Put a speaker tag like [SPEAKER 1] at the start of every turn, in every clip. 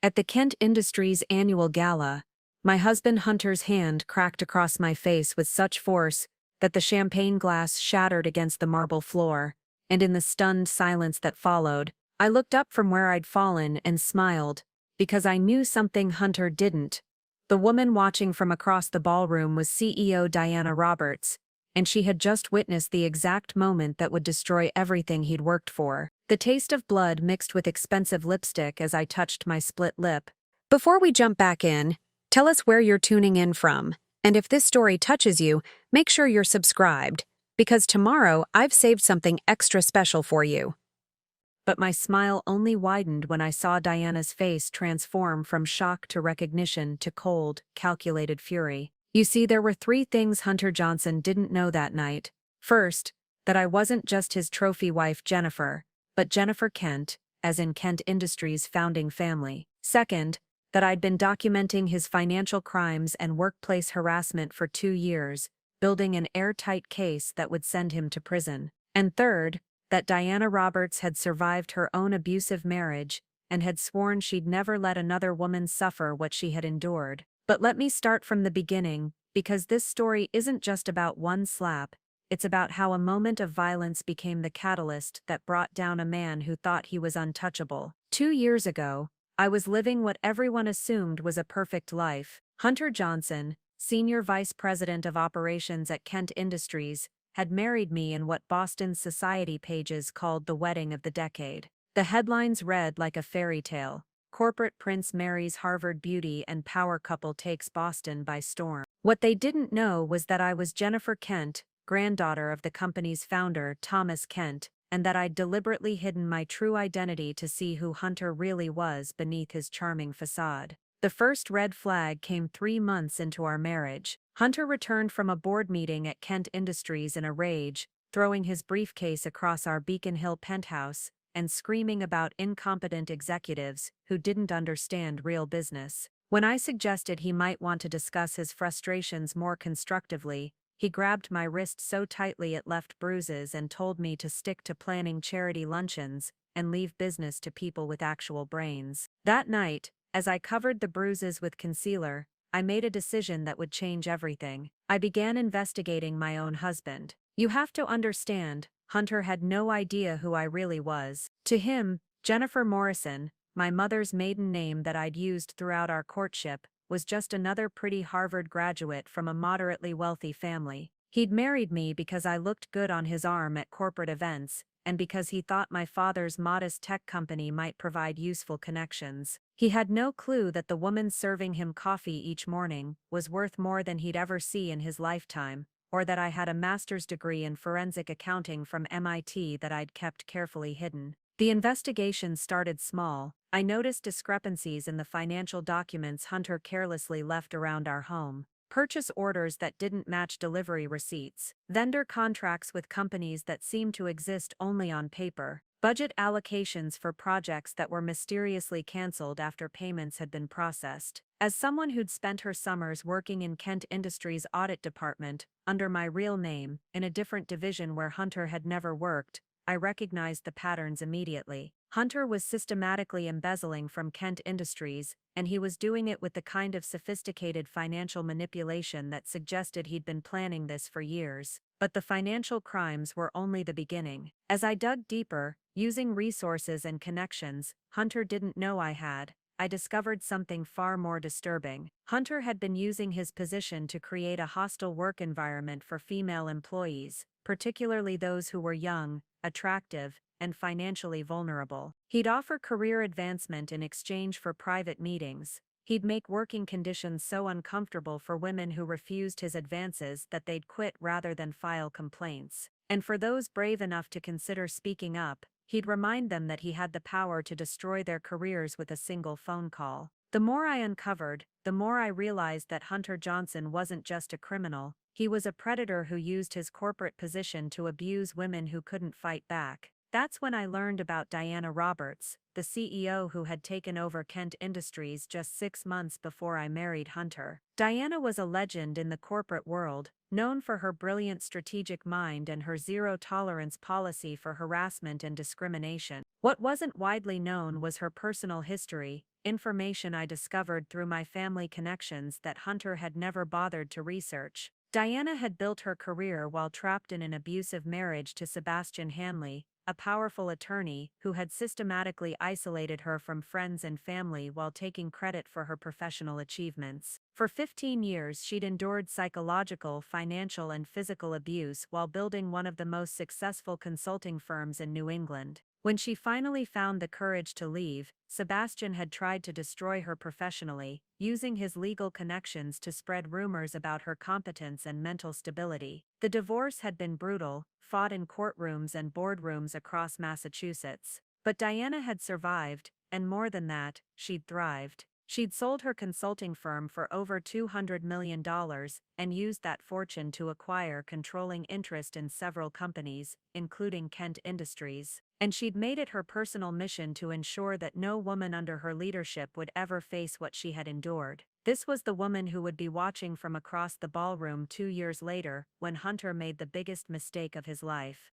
[SPEAKER 1] At the Kent Industries annual gala, my husband Hunter's hand cracked across my face with such force that the champagne glass shattered against the marble floor, and in the stunned silence that followed, I looked up from where I'd fallen and smiled, because I knew something Hunter didn't. The woman watching from across the ballroom was CEO Diana Roberts, and she had just witnessed the exact moment that would destroy everything he'd worked for. The taste of blood mixed with expensive lipstick as I touched my split lip. Before we jump back in, tell us where you're tuning in from, and if this story touches you, make sure you're subscribed, because tomorrow I've saved something extra special for you. But my smile only widened when I saw Diana's face transform from shock to recognition to cold, calculated fury. You see, there were three things Hunter Johnson didn't know that night. First, that I wasn't just his trophy wife Jennifer, but Jennifer Kent, as in Kent Industries' founding family. Second, that I'd been documenting his financial crimes and workplace harassment for 2 years, building an airtight case that would send him to prison. And third, that Diana Roberts had survived her own abusive marriage and had sworn she'd never let another woman suffer what she had endured. But let me start from the beginning, because this story isn't just about one slap, it's about how a moment of violence became the catalyst that brought down a man who thought he was untouchable. 2 years ago, I was living what everyone assumed was a perfect life. Hunter Johnson, Senior Vice President of Operations at Kent Industries, had married me in what Boston's society pages called the wedding of the decade. The headlines read like a fairy tale: Corporate Prince marries Harvard beauty and power couple takes Boston by storm. What they didn't know was that I was Jennifer Kent, granddaughter of the company's founder, Thomas Kent, and that I'd deliberately hidden my true identity to see who Hunter really was beneath his charming facade. The first red flag came 3 months into our marriage. Hunter returned from a board meeting at Kent Industries in a rage, throwing his briefcase across our Beacon Hill penthouse and screaming about incompetent executives who didn't understand real business. When I suggested he might want to discuss his frustrations more constructively, he grabbed my wrist so tightly it left bruises and told me to stick to planning charity luncheons and leave business to people with actual brains. That night, as I covered the bruises with concealer, I made a decision that would change everything. I began investigating my own husband. You have to understand, Hunter had no idea who I really was. To him, Jennifer Morrison, my mother's maiden name that I'd used throughout our courtship, was just another pretty Harvard graduate from a moderately wealthy family. He'd married me because I looked good on his arm at corporate events, and because he thought my father's modest tech company might provide useful connections. He had no clue that the woman serving him coffee each morning was worth more than he'd ever see in his lifetime, or that I had a master's degree in forensic accounting from MIT that I'd kept carefully hidden. The investigation started small. I noticed discrepancies in the financial documents Hunter carelessly left around our home. Purchase orders that didn't match delivery receipts. Vendor contracts with companies that seemed to exist only on paper. Budget allocations for projects that were mysteriously canceled after payments had been processed. As someone who'd spent her summers working in Kent Industries' audit department, under my real name, in a different division where Hunter had never worked, I recognized the patterns immediately. Hunter was systematically embezzling from Kent Industries, and he was doing it with the kind of sophisticated financial manipulation that suggested he'd been planning this for years. But the financial crimes were only the beginning. As I dug deeper, using resources and connections Hunter didn't know I had, I discovered something far more disturbing. Hunter had been using his position to create a hostile work environment for female employees, particularly those who were young, attractive, and financially vulnerable. He'd offer career advancement in exchange for private meetings. He'd make working conditions so uncomfortable for women who refused his advances that they'd quit rather than file complaints. And for those brave enough to consider speaking up, he'd remind them that he had the power to destroy their careers with a single phone call. The more I uncovered, the more I realized that Hunter Johnson wasn't just a criminal. He was a predator who used his corporate position to abuse women who couldn't fight back. That's when I learned about Diana Roberts, the CEO who had taken over Kent Industries just 6 months before I married Hunter. Diana was a legend in the corporate world, known for her brilliant strategic mind and her zero-tolerance policy for harassment and discrimination. What wasn't widely known was her personal history, information I discovered through my family connections that Hunter had never bothered to research. Diana had built her career while trapped in an abusive marriage to Sebastian Hanley, a powerful attorney who had systematically isolated her from friends and family while taking credit for her professional achievements. For 15 years, she'd endured psychological, financial, and physical abuse while building one of the most successful consulting firms in New England. When she finally found the courage to leave, Sebastian had tried to destroy her professionally, using his legal connections to spread rumors about her competence and mental stability. The divorce had been brutal, fought in courtrooms and boardrooms across Massachusetts. But Diana had survived, and more than that, she'd thrived. She'd sold her consulting firm for over $200 million and used that fortune to acquire controlling interest in several companies, including Kent Industries. And she'd made it her personal mission to ensure that no woman under her leadership would ever face what she had endured. This was the woman who would be watching from across the ballroom 2 years later, when Hunter made the biggest mistake of his life.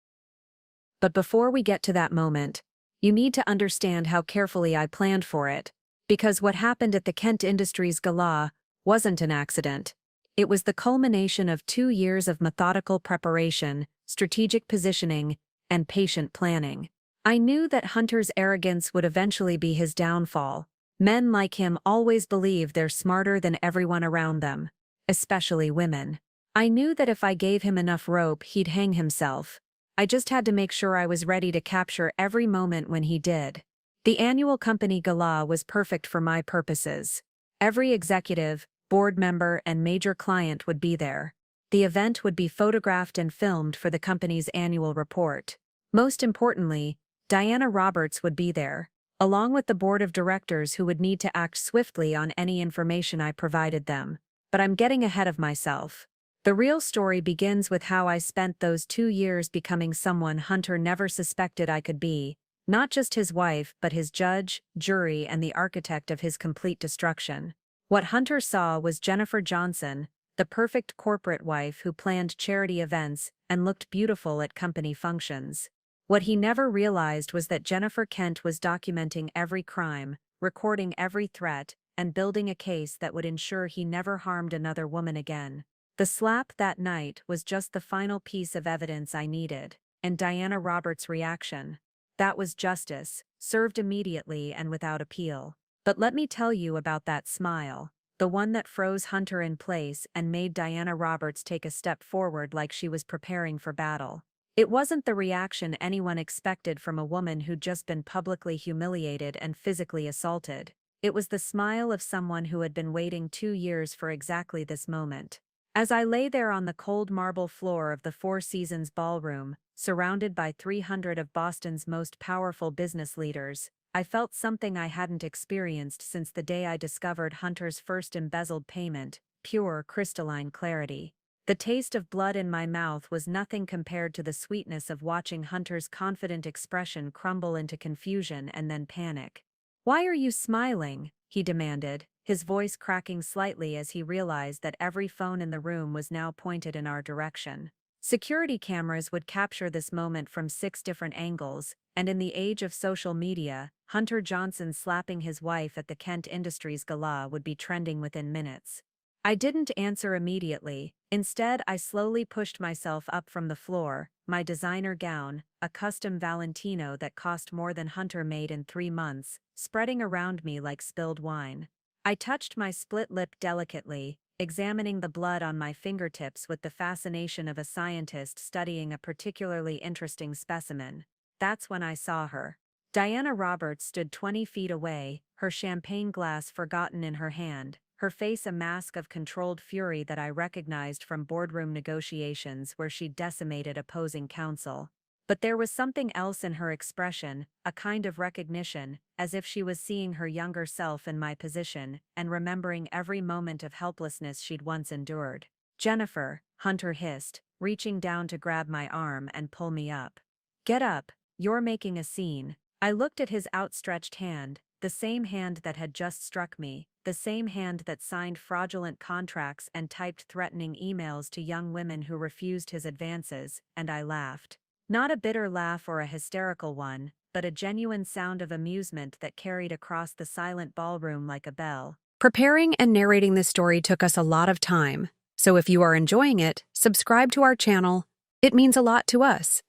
[SPEAKER 1] But before we get to that moment, you need to understand how carefully I planned for it. Because what happened at the Kent Industries gala wasn't an accident. It was the culmination of 2 years of methodical preparation, strategic positioning, and patient planning. I knew that Hunter's arrogance would eventually be his downfall. Men like him always believe they're smarter than everyone around them, especially women. I knew that if I gave him enough rope, he'd hang himself. I just had to make sure I was ready to capture every moment when he did. The annual company gala was perfect for my purposes. Every executive, board member, and major client would be there. The event would be photographed and filmed for the company's annual report. Most importantly, Diana Roberts would be there, along with the board of directors who would need to act swiftly on any information I provided them. But I'm getting ahead of myself. The real story begins with how I spent those 2 years becoming someone Hunter never suspected I could be. Not just his wife, but his judge, jury, and the architect of his complete destruction. What Hunter saw was Jennifer Johnson, the perfect corporate wife who planned charity events and looked beautiful at company functions. What he never realized was that Jennifer Kent was documenting every crime, recording every threat, and building a case that would ensure he never harmed another woman again. The slap that night was just the final piece of evidence I needed, and Diana Roberts' reaction. That was justice, served immediately and without appeal. But let me tell you about that smile, the one that froze Hunter in place and made Diana Roberts take a step forward like she was preparing for battle. It wasn't the reaction anyone expected from a woman who'd just been publicly humiliated and physically assaulted. It was the smile of someone who had been waiting 2 years for exactly this moment. As I lay there on the cold marble floor of the Four Seasons ballroom, surrounded by 300 of Boston's most powerful business leaders, I felt something I hadn't experienced since the day I discovered Hunter's first embezzled payment: pure, crystalline clarity. The taste of blood in my mouth was nothing compared to the sweetness of watching Hunter's confident expression crumble into confusion and then panic. "Why are you smiling?" he demanded, his voice cracking slightly as he realized that every phone in the room was now pointed in our direction. Security cameras would capture this moment from 6 different angles, and in the age of social media, Hunter Johnson slapping his wife at the Kent Industries gala would be trending within minutes. I didn't answer immediately. Instead, I slowly pushed myself up from the floor, my designer gown, a custom Valentino that cost more than Hunter made in 3 months, spreading around me like spilled wine. I touched my split lip delicately, examining the blood on my fingertips with the fascination of a scientist studying a particularly interesting specimen. That's when I saw her. Diana Roberts stood 20 feet away, her champagne glass forgotten in her hand, her face a mask of controlled fury that I recognized from boardroom negotiations where she decimated opposing counsel. But there was something else in her expression, a kind of recognition, as if she was seeing her younger self in my position and remembering every moment of helplessness she'd once endured. "Jennifer," Hunter hissed, reaching down to grab my arm and pull me up. "Get up, you're making a scene." I looked at his outstretched hand, the same hand that had just struck me, the same hand that signed fraudulent contracts and typed threatening emails to young women who refused his advances, and I laughed. Not a bitter laugh or a hysterical one, but a genuine sound of amusement that carried across the silent ballroom like a bell. Preparing and narrating this story took us a lot of time, so if you are enjoying it, subscribe to our channel. It means a lot to us.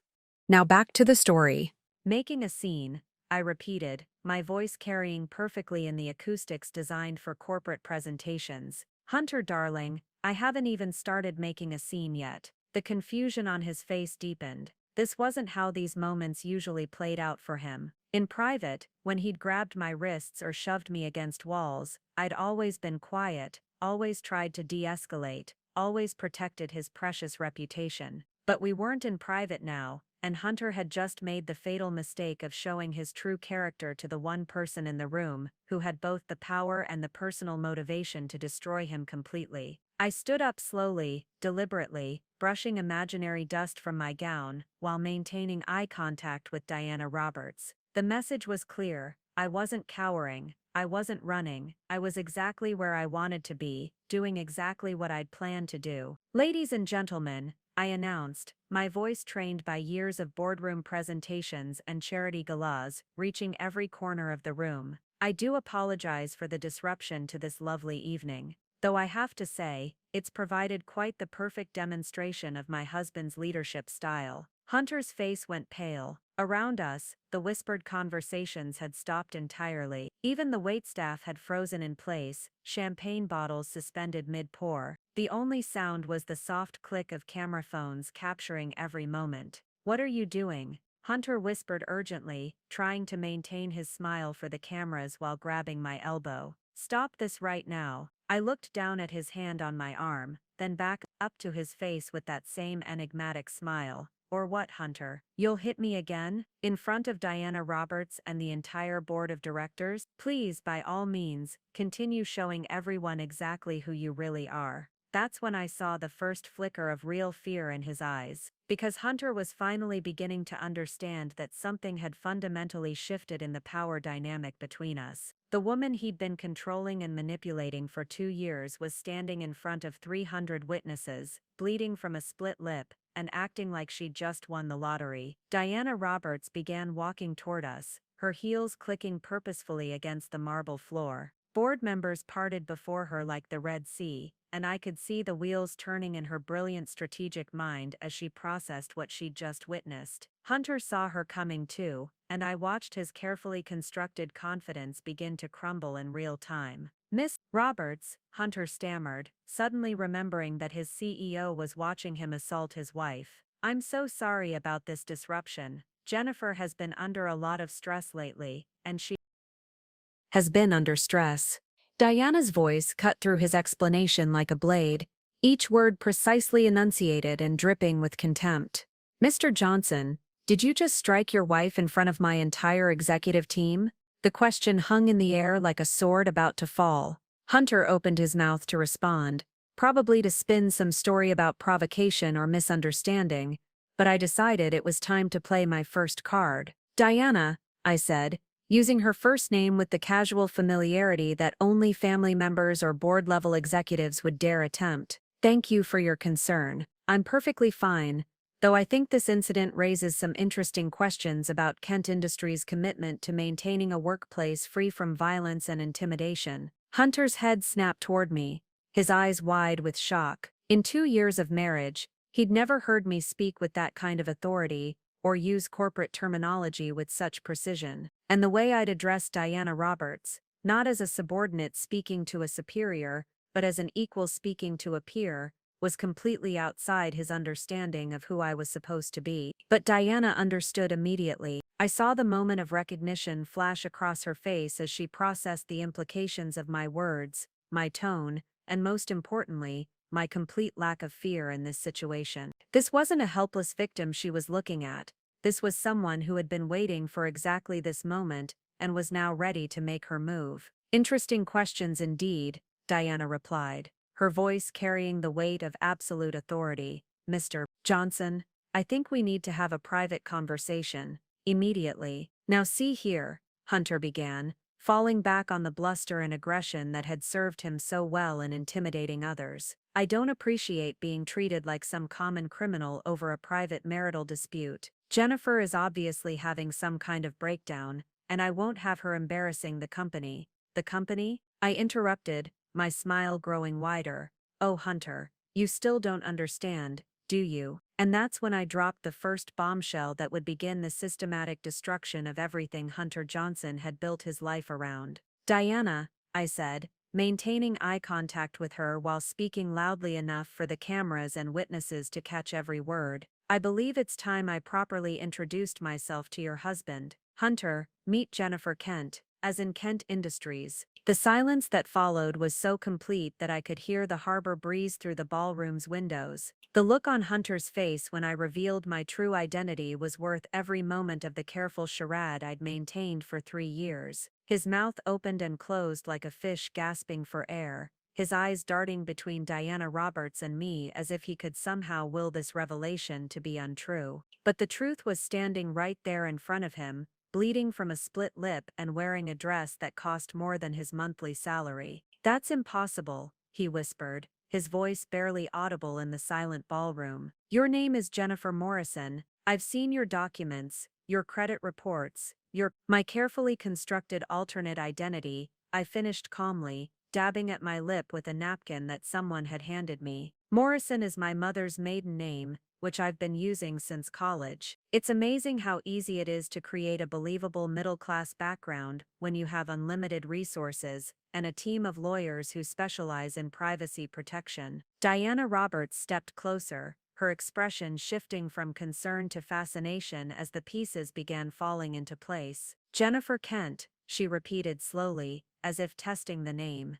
[SPEAKER 1] Now back to the story. Making a scene, I repeated, my voice carrying perfectly in the acoustics designed for corporate presentations. Hunter, darling, I haven't even started making a scene yet. The confusion on his face deepened. This wasn't how these moments usually played out for him. In private, when he'd grabbed my wrists or shoved me against walls, I'd always been quiet, always tried to de-escalate, always protected his precious reputation. But we weren't in private now, and Hunter had just made the fatal mistake of showing his true character to the one person in the room who had both the power and the personal motivation to destroy him completely. I stood up slowly, deliberately, brushing imaginary dust from my gown, while maintaining eye contact with Diana Roberts. The message was clear. I wasn't cowering. I wasn't running. I was exactly where I wanted to be, doing exactly what I'd planned to do. Ladies and gentlemen, I announced, my voice trained by years of boardroom presentations and charity galas, reaching every corner of the room. I do apologize for the disruption to this lovely evening. Though I have to say, it's provided quite the perfect demonstration of my husband's leadership style. Hunter's face went pale. Around us, the whispered conversations had stopped entirely. Even the waitstaff had frozen in place, champagne bottles suspended mid-pour. The only sound was the soft click of camera phones capturing every moment. "What are you doing?" Hunter whispered urgently, trying to maintain his smile for the cameras while grabbing my elbow. "Stop this right now." I looked down at his hand on my arm, then back up to his face with that same enigmatic smile. "Or what, Hunter? You'll hit me again? In front of Diana Roberts and the entire board of directors? Please, by all means, continue showing everyone exactly who you really are." That's when I saw the first flicker of real fear in his eyes. Because Hunter was finally beginning to understand that something had fundamentally shifted in the power dynamic between us. The woman he'd been controlling and manipulating for 2 years was standing in front of 300 witnesses, bleeding from a split lip, and acting like she'd just won the lottery. Diana Roberts began walking toward us, her heels clicking purposefully against the marble floor. Board members parted before her like the Red Sea, and I could see the wheels turning in her brilliant strategic mind as she processed what she'd just witnessed. Hunter saw her coming too, and I watched his carefully constructed confidence begin to crumble in real time. "Miss Roberts," Hunter stammered, suddenly remembering that his CEO was watching him assault his wife. "I'm so sorry about this disruption. Jennifer has been under a lot of stress lately, and she has been under stress." Diana's voice cut through his explanation like a blade, each word precisely enunciated and dripping with contempt. "Mr. Johnson, did you just strike your wife in front of my entire executive team?" The question hung in the air like a sword about to fall. Hunter opened his mouth to respond, probably to spin some story about provocation or misunderstanding, but I decided it was time to play my first card. "Diana," I said, using her first name with the casual familiarity that only family members or board-level executives would dare attempt. "Thank you for your concern. I'm perfectly fine, though I think this incident raises some interesting questions about Kent Industries' commitment to maintaining a workplace free from violence and intimidation." Hunter's head snapped toward me, his eyes wide with shock. In 2 years of marriage, he'd never heard me speak with that kind of authority or use corporate terminology with such precision. And the way I'd addressed Diana Roberts, not as a subordinate speaking to a superior, but as an equal speaking to a peer, was completely outside his understanding of who I was supposed to be. But Diana understood immediately. I saw the moment of recognition flash across her face as she processed the implications of my words, my tone, and most importantly, my complete lack of fear in this situation. This wasn't a helpless victim she was looking at. This was someone who had been waiting for exactly this moment and was now ready to make her move. "Interesting questions indeed," Diana replied, her voice carrying the weight of absolute authority. "Mr. Johnson, I think we need to have a private conversation, immediately." "Now see here," Hunter began, falling back on the bluster and aggression that had served him so well in intimidating others. I don't appreciate being treated like some common criminal over a private marital dispute. Jennifer is obviously having some kind of breakdown, and I won't have her embarrassing the company. The company? I interrupted, my smile growing wider. Oh, Hunter, you still don't understand, do you? And that's when I dropped the first bombshell that would begin the systematic destruction of everything Hunter Johnson had built his life around. Diana, I said, maintaining eye contact with her while speaking loudly enough for the cameras and witnesses to catch every word. I believe it's time I properly introduced myself to your husband. Hunter, meet Jennifer Kent, as in Kent Industries. The silence that followed was so complete that I could hear the harbor breeze through the ballroom's windows. The look on Hunter's face when I revealed my true identity was worth every moment of the careful charade I'd maintained for 3 years. His mouth opened and closed like a fish gasping for air, his eyes darting between Diana Roberts and me as if he could somehow will this revelation to be untrue. But the truth was standing right there in front of him, bleeding from a split lip and wearing a dress that cost more than his monthly salary. That's impossible, he whispered, his voice barely audible in the silent ballroom. Your name is Jennifer Morrison. I've seen your documents, your credit reports, my carefully constructed alternate identity, I finished calmly, dabbing at my lip with a napkin that someone had handed me. Morrison is my mother's maiden name, which I've been using since college. It's amazing how easy it is to create a believable middle-class background when you have unlimited resources and a team of lawyers who specialize in privacy protection. Diana Roberts stepped closer, her expression shifting from concern to fascination as the pieces began falling into place. Jennifer Kent, she repeated slowly, as if testing the name.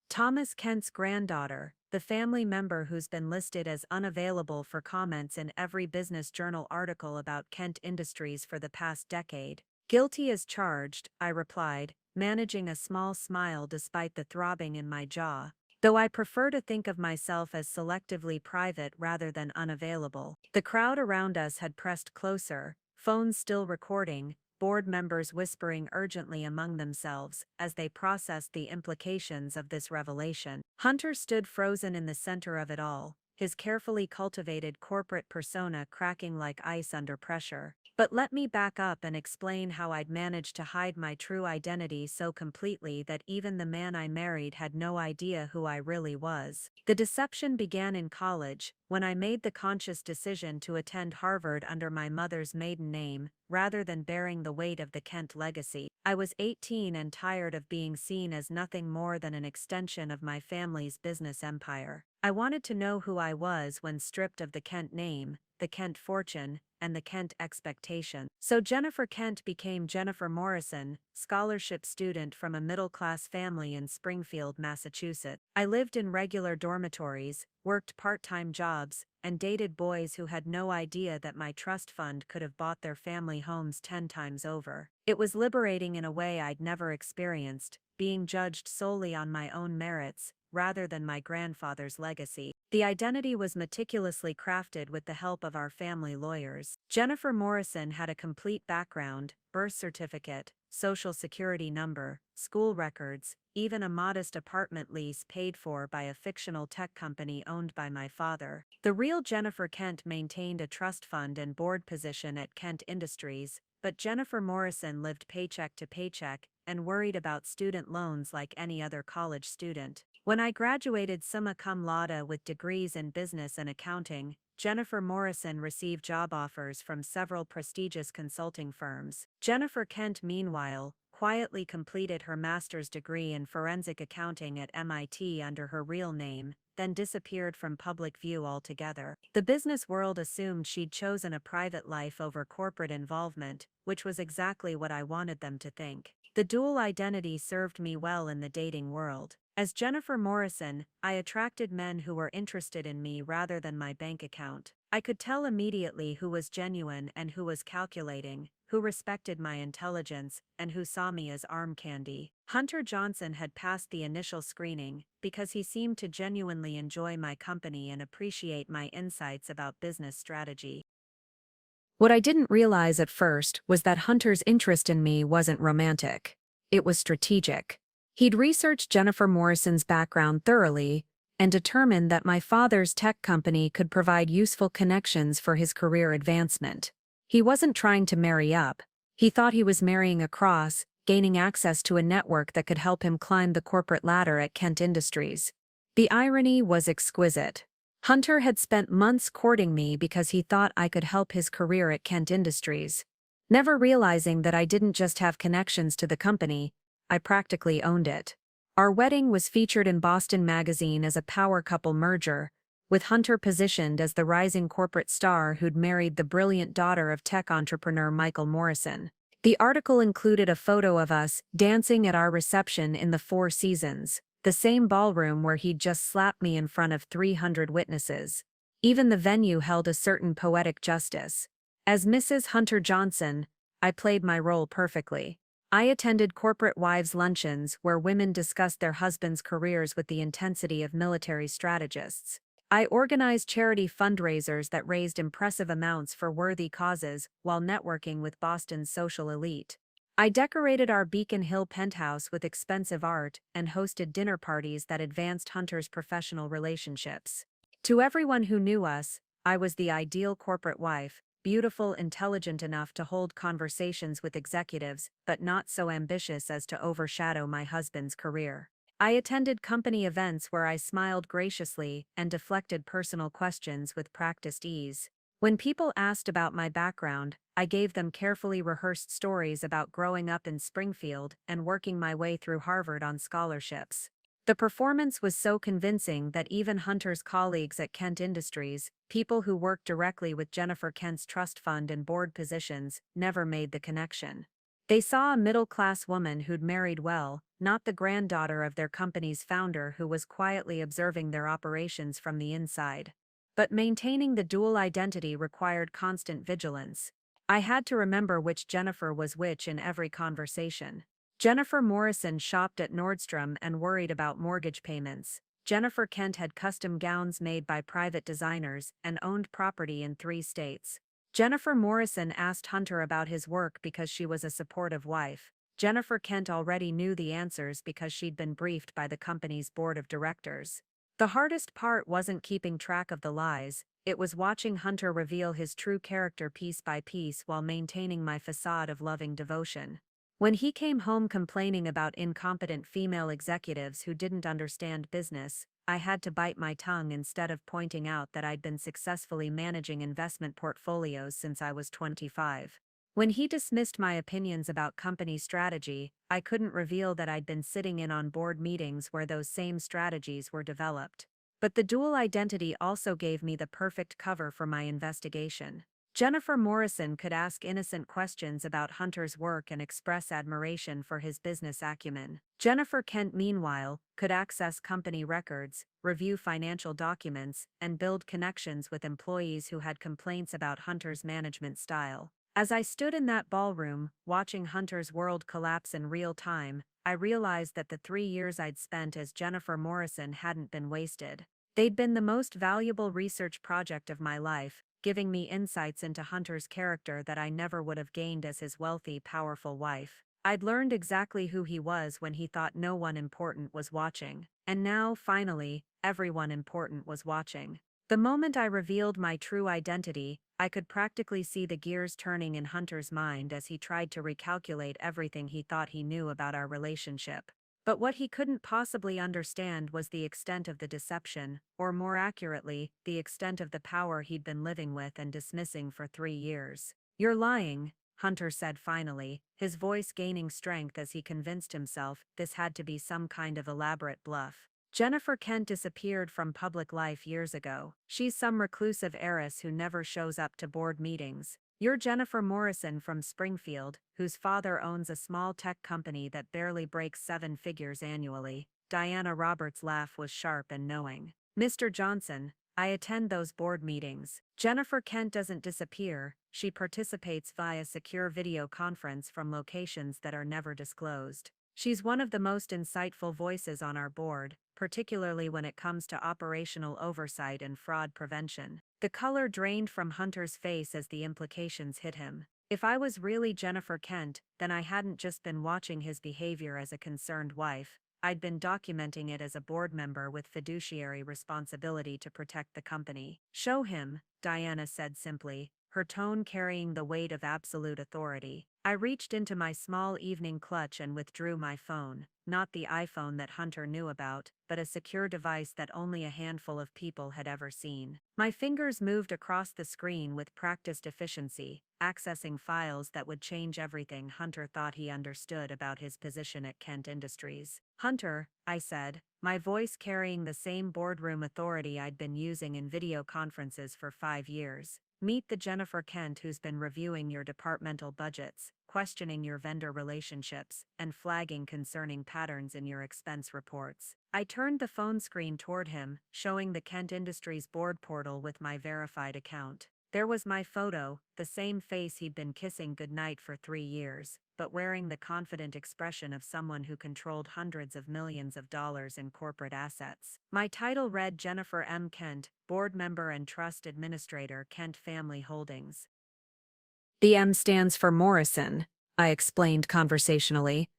[SPEAKER 1] Thomas Kent's granddaughter, the family member who's been listed as unavailable for comments in every Business Journal article about Kent Industries for the past decade. Guilty as charged, I replied, managing a small smile despite the throbbing in my jaw, though I prefer to think of myself as selectively private rather than unavailable. The crowd around us had pressed closer, phones still recording, board members whispering urgently among themselves as they processed the implications of this revelation. Hunter stood frozen in the center of it all, his carefully cultivated corporate persona cracking like ice under pressure. But let me back up and explain how I'd managed to hide my true identity so completely that even the man I married had no idea who I really was. The deception began in college, when I made the conscious decision to attend Harvard under my mother's maiden name, rather than bearing the weight of the Kent legacy. I was 18 and tired of being seen as nothing more than an extension of my family's business empire. I wanted to know who I was when stripped of the Kent name, the Kent fortune, and the Kent expectation. So Jennifer Kent became Jennifer Morrison, scholarship student from a middle-class family in Springfield, Massachusetts. I lived in regular dormitories, worked part-time jobs, and dated boys who had no idea that my trust fund could have bought their family homes 10 times over. It was liberating in a way I'd never experienced, being judged solely on my own merits, rather than my grandfather's legacy. The identity was meticulously crafted with the help of our family lawyers. Jennifer Morrison had a complete background, birth certificate, social security number, school records, even a modest apartment lease paid for by a fictional tech company owned by my father. The real Jennifer Kent maintained a trust fund and board position at Kent Industries, but Jennifer Morrison lived paycheck to paycheck and worried about student loans like any other college student. When I graduated summa cum laude with degrees in business and accounting, Jennifer Morrison received job offers from several prestigious consulting firms. Jennifer Kent, meanwhile, quietly completed her master's degree in forensic accounting at MIT under her real name, then disappeared from public view altogether. The business world assumed she'd chosen a private life over corporate involvement, which was exactly what I wanted them to think. The dual identity served me well in the dating world. As Jennifer Morrison, I attracted men who were interested in me rather than my bank account. I could tell immediately who was genuine and who was calculating, who respected my intelligence, and who saw me as arm candy. Hunter Johnson had passed the initial screening because he seemed to genuinely enjoy my company and appreciate my insights about business strategy. What I didn't realize at first was that Hunter's interest in me wasn't romantic. It was strategic. He'd researched Jennifer Morrison's background thoroughly and determined that my father's tech company could provide useful connections for his career advancement. He wasn't trying to marry up. He thought he was marrying across, gaining access to a network that could help him climb the corporate ladder at Kent Industries. The irony was exquisite. Hunter had spent months courting me because he thought I could help his career at Kent Industries. Never realizing that I didn't just have connections to the company, I practically owned it. Our wedding was featured in Boston Magazine as a power couple merger, with Hunter positioned as the rising corporate star who'd married the brilliant daughter of tech entrepreneur Michael Morrison. The article included a photo of us dancing at our reception in the Four Seasons, the same ballroom where he'd just slapped me in front of 300 witnesses. Even the venue held a certain poetic justice. As Mrs. Hunter Johnson, I played my role perfectly. I attended corporate wives' luncheons where women discussed their husbands' careers with the intensity of military strategists. I organized charity fundraisers that raised impressive amounts for worthy causes while networking with Boston's social elite. I decorated our Beacon Hill penthouse with expensive art and hosted dinner parties that advanced Hunter's professional relationships. To everyone who knew us, I was the ideal corporate wife, beautiful, intelligent enough to hold conversations with executives, but not so ambitious as to overshadow my husband's career. I attended company events where I smiled graciously and deflected personal questions with practiced ease. When people asked about my background, I gave them carefully rehearsed stories about growing up in Springfield and working my way through Harvard on scholarships. The performance was so convincing that even Hunter's colleagues at Kent Industries, people who worked directly with Jennifer Kent's trust fund and board positions, never made the connection. They saw a middle-class woman who'd married well, not the granddaughter of their company's founder who was quietly observing their operations from the inside. But maintaining the dual identity required constant vigilance. I had to remember which Jennifer was which in every conversation. Jennifer Morrison shopped at Nordstrom and worried about mortgage payments. Jennifer Kent had custom gowns made by private designers and owned property in 3 states. Jennifer Morrison asked Hunter about his work because she was a supportive wife. Jennifer Kent already knew the answers because she'd been briefed by the company's board of directors. The hardest part wasn't keeping track of the lies, it was watching Hunter reveal his true character piece by piece while maintaining my facade of loving devotion. When he came home complaining about incompetent female executives who didn't understand business, I had to bite my tongue instead of pointing out that I'd been successfully managing investment portfolios since I was 25. When he dismissed my opinions about company strategy, I couldn't reveal that I'd been sitting in on board meetings where those same strategies were developed. But the dual identity also gave me the perfect cover for my investigation. Jennifer Morrison could ask innocent questions about Hunter's work and express admiration for his business acumen. Jennifer Kent, meanwhile, could access company records, review financial documents, and build connections with employees who had complaints about Hunter's management style. As I stood in that ballroom, watching Hunter's world collapse in real time, I realized that the 3 years I'd spent as Jennifer Morrison hadn't been wasted. They'd been the most valuable research project of my life, giving me insights into Hunter's character that I never would have gained as his wealthy, powerful wife. I'd learned exactly who he was when he thought no one important was watching. And now, finally, everyone important was watching. The moment I revealed my true identity, I could practically see the gears turning in Hunter's mind as he tried to recalculate everything he thought he knew about our relationship. But what he couldn't possibly understand was the extent of the deception, or more accurately, the extent of the power he'd been living with and dismissing for 3 years. "You're lying," Hunter said finally, his voice gaining strength as he convinced himself this had to be some kind of elaborate bluff. "Jennifer Kent disappeared from public life years ago. She's some reclusive heiress who never shows up to board meetings. You're Jennifer Morrison from Springfield, whose father owns a small tech company that barely breaks 7 figures annually." Diana Roberts' laugh was sharp and knowing. "Mr. Johnson, I attend those board meetings. Jennifer Kent doesn't disappear, she participates via secure video conference from locations that are never disclosed. She's one of the most insightful voices on our board, particularly when it comes to operational oversight and fraud prevention." The color drained from Hunter's face as the implications hit him. If I was really Jennifer Kent, then I hadn't just been watching his behavior as a concerned wife, I'd been documenting it as a board member with fiduciary responsibility to protect the company. "Show him," Diana said simply, her tone carrying the weight of absolute authority. I reached into my small evening clutch and withdrew my phone, not the iPhone that Hunter knew about, but a secure device that only a handful of people had ever seen. My fingers moved across the screen with practiced efficiency, accessing files that would change everything Hunter thought he understood about his position at Kent Industries. "Hunter," I said, my voice carrying the same boardroom authority I'd been using in video conferences for 5 years. "Meet the Jennifer Kent who's been reviewing your departmental budgets, questioning your vendor relationships, and flagging concerning patterns in your expense reports." I turned the phone screen toward him, showing the Kent Industries board portal with my verified account. There was my photo, the same face he'd been kissing goodnight for 3 years, but wearing the confident expression of someone who controlled hundreds of millions of dollars in corporate assets. My title read Jennifer M. Kent, Board Member and Trust Administrator, Kent Family Holdings. The M stands for Morrison, I explained conversationally,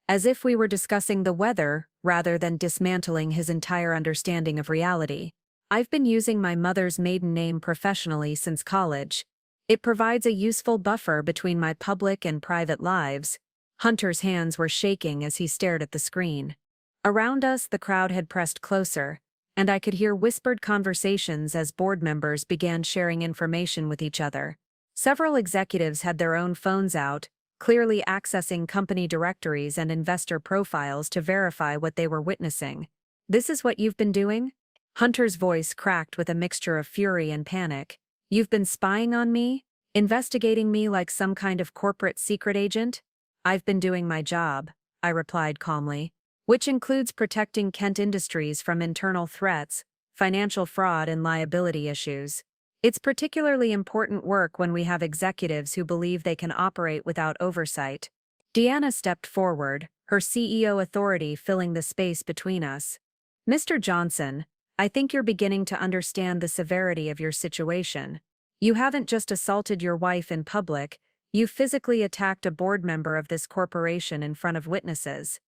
[SPEAKER 1] as if we were discussing the weather rather than dismantling his entire understanding of reality. "I've been using my mother's maiden name professionally since college. It provides a useful buffer between my public and private lives." Hunter's hands were shaking as he stared at the screen. Around us, the crowd had pressed closer, and I could hear whispered conversations as board members began sharing information with each other. Several executives had their own phones out, clearly accessing company directories and investor profiles to verify what they were witnessing. "This is what you've been doing?" Hunter's voice cracked with a mixture of fury and panic. "You've been spying on me? Investigating me like some kind of corporate secret agent?" "I've been doing my job," I replied calmly, "which includes protecting Kent Industries from internal threats, financial fraud, and liability issues. It's particularly important work when we have executives who believe they can operate without oversight." Deanna stepped forward, her CEO authority filling the space between us. "Mr. Johnson, I think you're beginning to understand the severity of your situation. You haven't just assaulted your wife in public, you physically attacked a board member of this corporation in front of witnesses."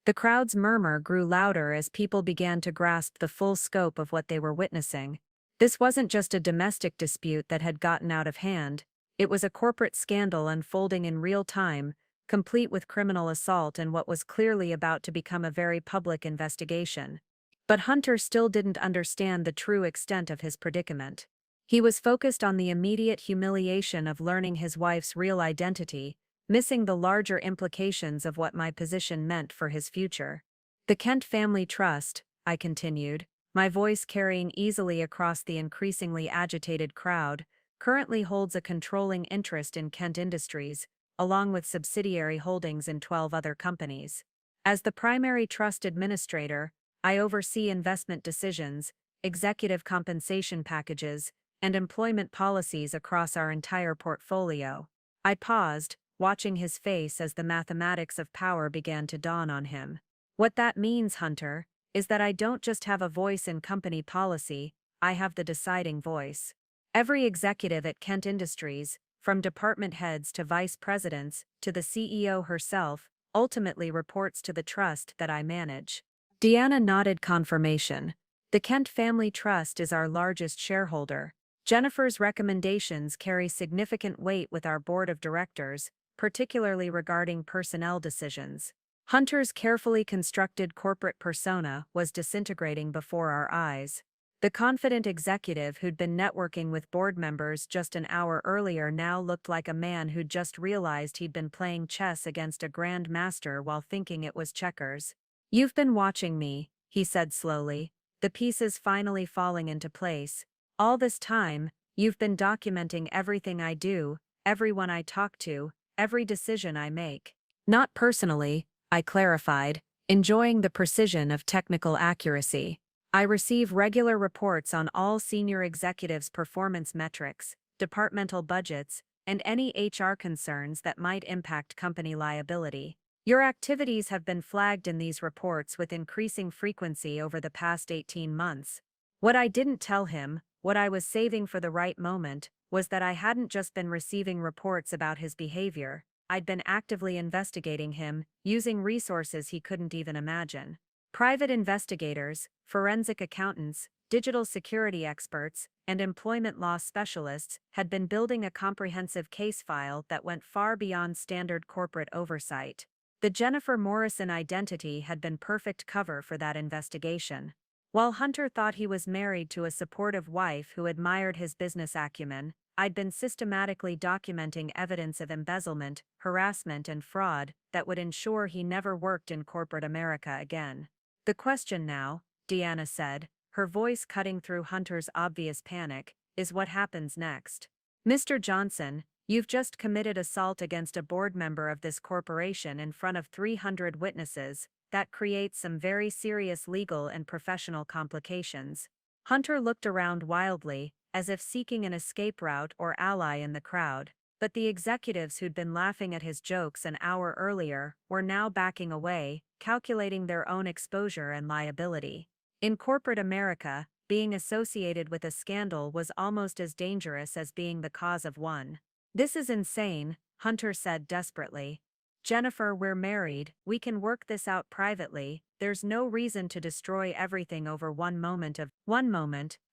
[SPEAKER 1] The crowd's murmur grew louder as people began to grasp the full scope of what they were witnessing. This wasn't just a domestic dispute that had gotten out of hand, it was a corporate scandal unfolding in real time, complete with criminal assault and what was clearly about to become a very public investigation. But Hunter still didn't understand the true extent of his predicament. He was focused on the immediate humiliation of learning his wife's real identity, missing the larger implications of what my position meant for his future. "The Kent Family Trust," I continued, my voice carrying easily across the increasingly agitated crowd, "currently holds a controlling interest in Kent Industries, along with subsidiary holdings in 12 other companies. As the primary trust administrator, I oversee investment decisions, executive compensation packages, and employment policies across our entire portfolio." I paused, watching his face as the mathematics of power began to dawn on him. "What that means, Hunter, is that I don't just have a voice in company policy, I have the deciding voice. Every executive at Kent Industries, from department heads to vice presidents to the CEO herself, ultimately reports to the trust that I manage." Deanna nodded confirmation. "The Kent Family Trust is our largest shareholder. Jennifer's recommendations carry significant weight with our board of directors, particularly regarding personnel decisions." Hunter's carefully constructed corporate persona was disintegrating before our eyes. The confident executive who'd been networking with board members just an hour earlier now looked like a man who'd just realized he'd been playing chess against a grand master while thinking it was checkers. "You've been watching me," he said slowly, the pieces finally falling into place. "All this time, you've been documenting everything I do, everyone I talk to, every decision I make." "Not personally," I clarified, enjoying the precision of technical accuracy. "I receive regular reports on all senior executives' performance metrics, departmental budgets, and any HR concerns that might impact company liability. Your activities have been flagged in these reports with increasing frequency over the past 18 months. What I didn't tell him, what I was saving for the right moment, was that I hadn't just been receiving reports about his behavior, I'd been actively investigating him, using resources he couldn't even imagine. Private investigators, forensic accountants, digital security experts, and employment law specialists had been building a comprehensive case file that went far beyond standard corporate oversight. The Jennifer Morrison identity had been perfect cover for that investigation. While Hunter thought he was married to a supportive wife who admired his business acumen, I'd been systematically documenting evidence of embezzlement, harassment, and fraud that would ensure he never worked in corporate America again. The question now, Deanna said, her voice cutting through Hunter's obvious panic, is what happens next. Mr. Johnson, you've just committed assault against a board member of this corporation in front of 300 witnesses. That creates some very serious legal and professional complications. Hunter looked around wildly, as if seeking an escape route or ally in the crowd, but the executives who'd been laughing at his jokes an hour earlier were now backing away, calculating their own exposure and liability. In corporate America, being associated with a scandal was almost as dangerous as being the cause of one. "This is insane," Hunter said desperately. "Jennifer, we're married, we can work this out privately, there's no reason to destroy everything over one moment,"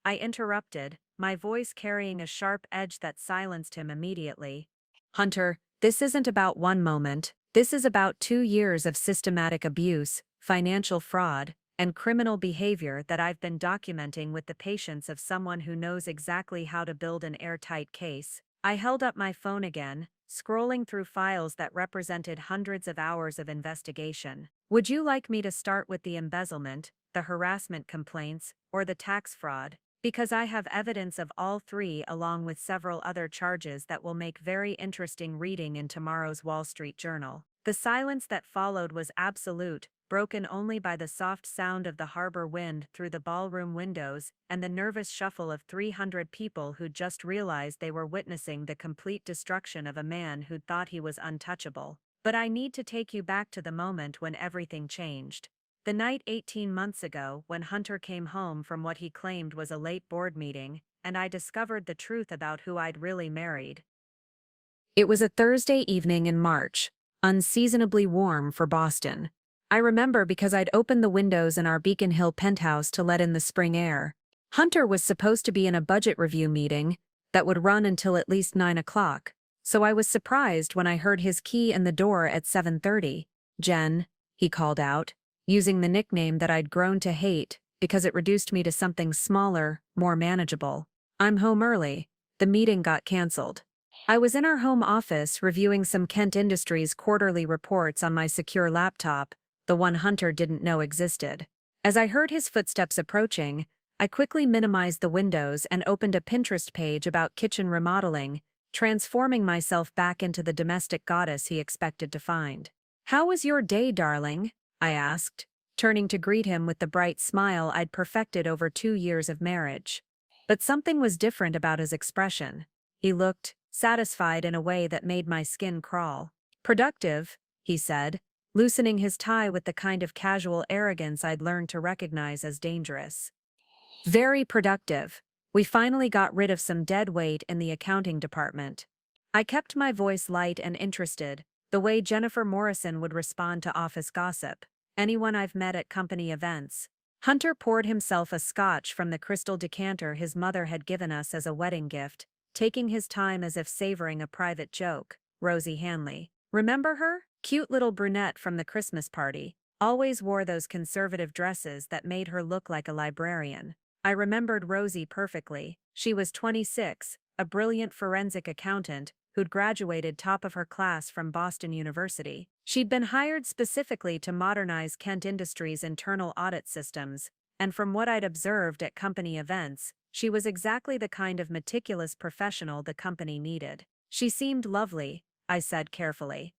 [SPEAKER 1] I interrupted, my voice carrying a sharp edge that silenced him immediately. "Hunter, this isn't about one moment, this is about 2 years of systematic abuse, financial fraud, and criminal behavior that I've been documenting with the patience of someone who knows exactly how to build an airtight case." I held up my phone again, scrolling through files that represented hundreds of hours of investigation. "Would you like me to start with the embezzlement, the harassment complaints, or the tax fraud? Because I have evidence of all three along with several other charges that will make very interesting reading in tomorrow's Wall Street Journal." The silence that followed was absolute, broken only by the soft sound of the harbor wind through the ballroom windows and the nervous shuffle of 300 people who'd just realized they were witnessing the complete destruction of a man who'd thought he was untouchable. But I need to take you back to the moment when everything changed. The night 18 months ago when Hunter came home from what he claimed was a late board meeting, and I discovered the truth about who I'd really married. It was a Thursday evening in March, unseasonably warm for Boston. I remember because I'd opened the windows in our Beacon Hill penthouse to let in the spring air. Hunter was supposed to be in a budget review meeting that would run until at least 9 o'clock, so I was surprised when I heard his key in the door at 7:30. "Jen," he called out, using the nickname that I'd grown to hate because it reduced me to something smaller, more manageable. "I'm home early. The meeting got canceled." I was in our home office reviewing some Kent Industries quarterly reports on my secure laptop, the one Hunter didn't know existed. As I heard his footsteps approaching, I quickly minimized the windows and opened a Pinterest page about kitchen remodeling, transforming myself back into the domestic goddess he expected to find. "How was your day, darling?" I asked, turning to greet him with the bright smile I'd perfected over 2 years of marriage. But something was different about his expression. He looked satisfied in a way that made my skin crawl. "Productive," he said, loosening his tie with the kind of casual arrogance I'd learned to recognize as dangerous. "Very productive. We finally got rid of some dead weight in the accounting department." I kept my voice light and interested, the way Jennifer Morrison would respond to office gossip. "Anyone I've met at company events." Hunter poured himself a scotch from the crystal decanter his mother had given us as a wedding gift, taking his time as if savoring a private joke. "Rosie Hanley. Remember her? Cute little brunette from the Christmas party. Always wore those conservative dresses that made her look like a librarian." I remembered Rosie perfectly. She was 26, a brilliant forensic accountant who'd graduated top of her class from Boston University. She'd been hired specifically to modernize Kent Industries' internal audit systems, and from what I'd observed at company events, she was exactly the kind of meticulous professional the company needed. "She seemed lovely," I said carefully.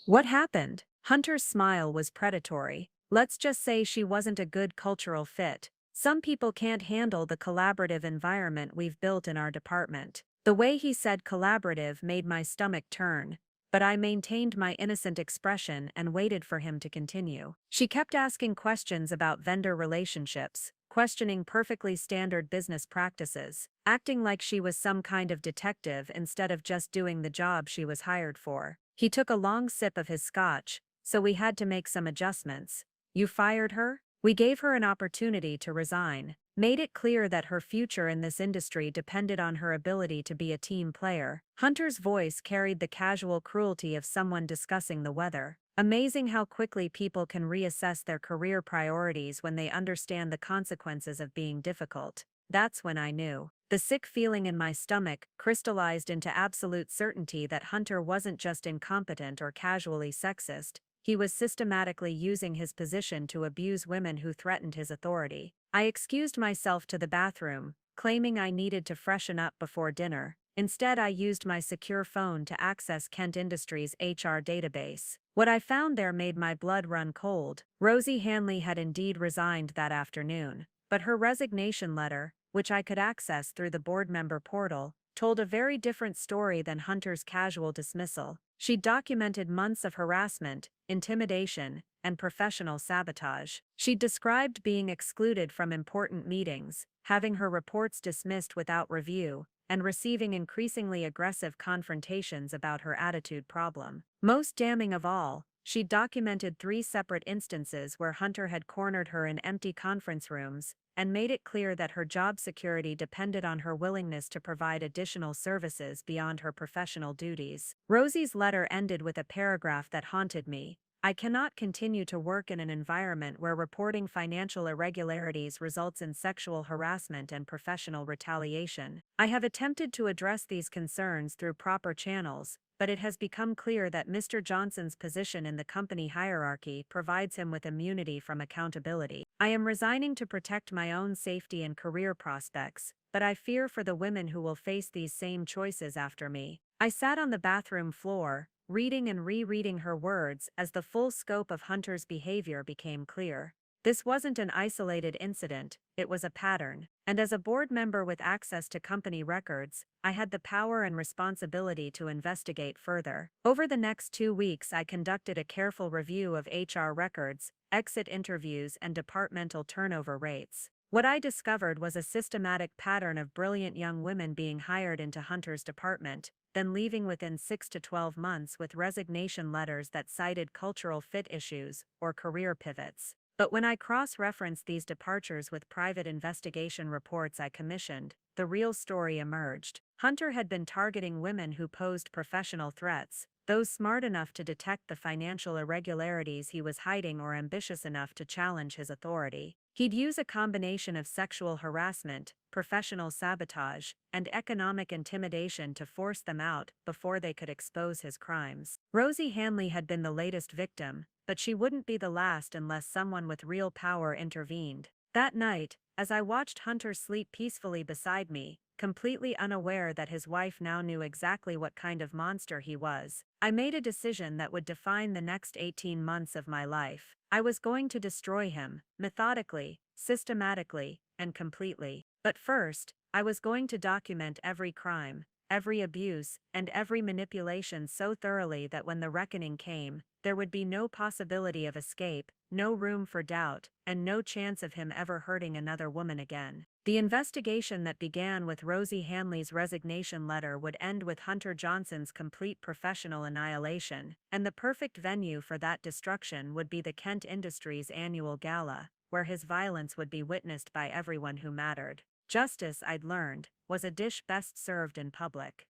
[SPEAKER 1] "What happened?" Hunter's smile was predatory. "Let's just say she wasn't a good cultural fit. Some people can't handle the collaborative environment we've built in our department." The way he said collaborative made my stomach turn, but I maintained my innocent expression and waited for him to continue. "She kept asking questions about vendor relationships, questioning perfectly standard business practices, acting like she was some kind of detective instead of just doing the job she was hired for. He took a long sip of his scotch, so we had to make some adjustments. You fired her? We gave her an opportunity to resign, made it clear that her future in this industry depended on her ability to be a team player. Hunter's voice carried the casual cruelty of someone discussing the weather. Amazing how quickly people can reassess their career priorities when they understand the consequences of being difficult. That's when I knew. The sick feeling in my stomach crystallized into absolute certainty that Hunter wasn't just incompetent or casually sexist, he was systematically using his position to abuse women who threatened his authority. I excused myself to the bathroom, claiming I needed to freshen up before dinner. Instead, I used my secure phone to access Kent Industries' HR database. What I found there made my blood run cold. Rosie Hanley had indeed resigned that afternoon, but her resignation letter, which I could access through the board member portal, told a very different story than Hunter's casual dismissal. She documented months of harassment, intimidation, and professional sabotage. She described being excluded from important meetings, having her reports dismissed without review, and receiving increasingly aggressive confrontations about her attitude problem. Most damning of all, she documented 3 separate instances where Hunter had cornered her in empty conference rooms and made it clear that her job security depended on her willingness to provide additional services beyond her professional duties. Rosie's letter ended with a paragraph that haunted me. I cannot continue to work in an environment where reporting financial irregularities results in sexual harassment and professional retaliation. I have attempted to address these concerns through proper channels, but it has become clear that Mr. Johnson's position in the company hierarchy provides him with immunity from accountability. I am resigning to protect my own safety and career prospects, but I fear for the women who will face these same choices after me. I sat on the bathroom floor, reading and rereading her words as the full scope of Hunter's behavior became clear. This wasn't an isolated incident, it was a pattern, and as a board member with access to company records, I had the power and responsibility to investigate further. Over the next 2 weeks, I conducted a careful review of HR records, exit interviews, and departmental turnover rates. What I discovered was a systematic pattern of brilliant young women being hired into Hunter's department, then leaving within 6 to 12 months with resignation letters that cited cultural fit issues or career pivots. But when I cross-referenced these departures with private investigation reports I commissioned, the real story emerged. Hunter had been targeting women who posed professional threats, those smart enough to detect the financial irregularities he was hiding or ambitious enough to challenge his authority. He'd use a combination of sexual harassment, professional sabotage, and economic intimidation to force them out before they could expose his crimes. Rosie Hanley had been the latest victim, but she wouldn't be the last unless someone with real power intervened. That night, as I watched Hunter sleep peacefully beside me, completely unaware that his wife now knew exactly what kind of monster he was, I made a decision that would define the next 18 months of my life. I was going to destroy him, methodically, systematically, and completely. But first, I was going to document every crime, every abuse, and every manipulation so thoroughly that when the reckoning came, there would be no possibility of escape, no room for doubt, and no chance of him ever hurting another woman again. The investigation that began with Rosie Hanley's resignation letter would end with Hunter Johnson's complete professional annihilation, and the perfect venue for that destruction would be the Kent Industries annual gala, where his violence would be witnessed by everyone who mattered. Justice, I'd learned, was a dish best served in public.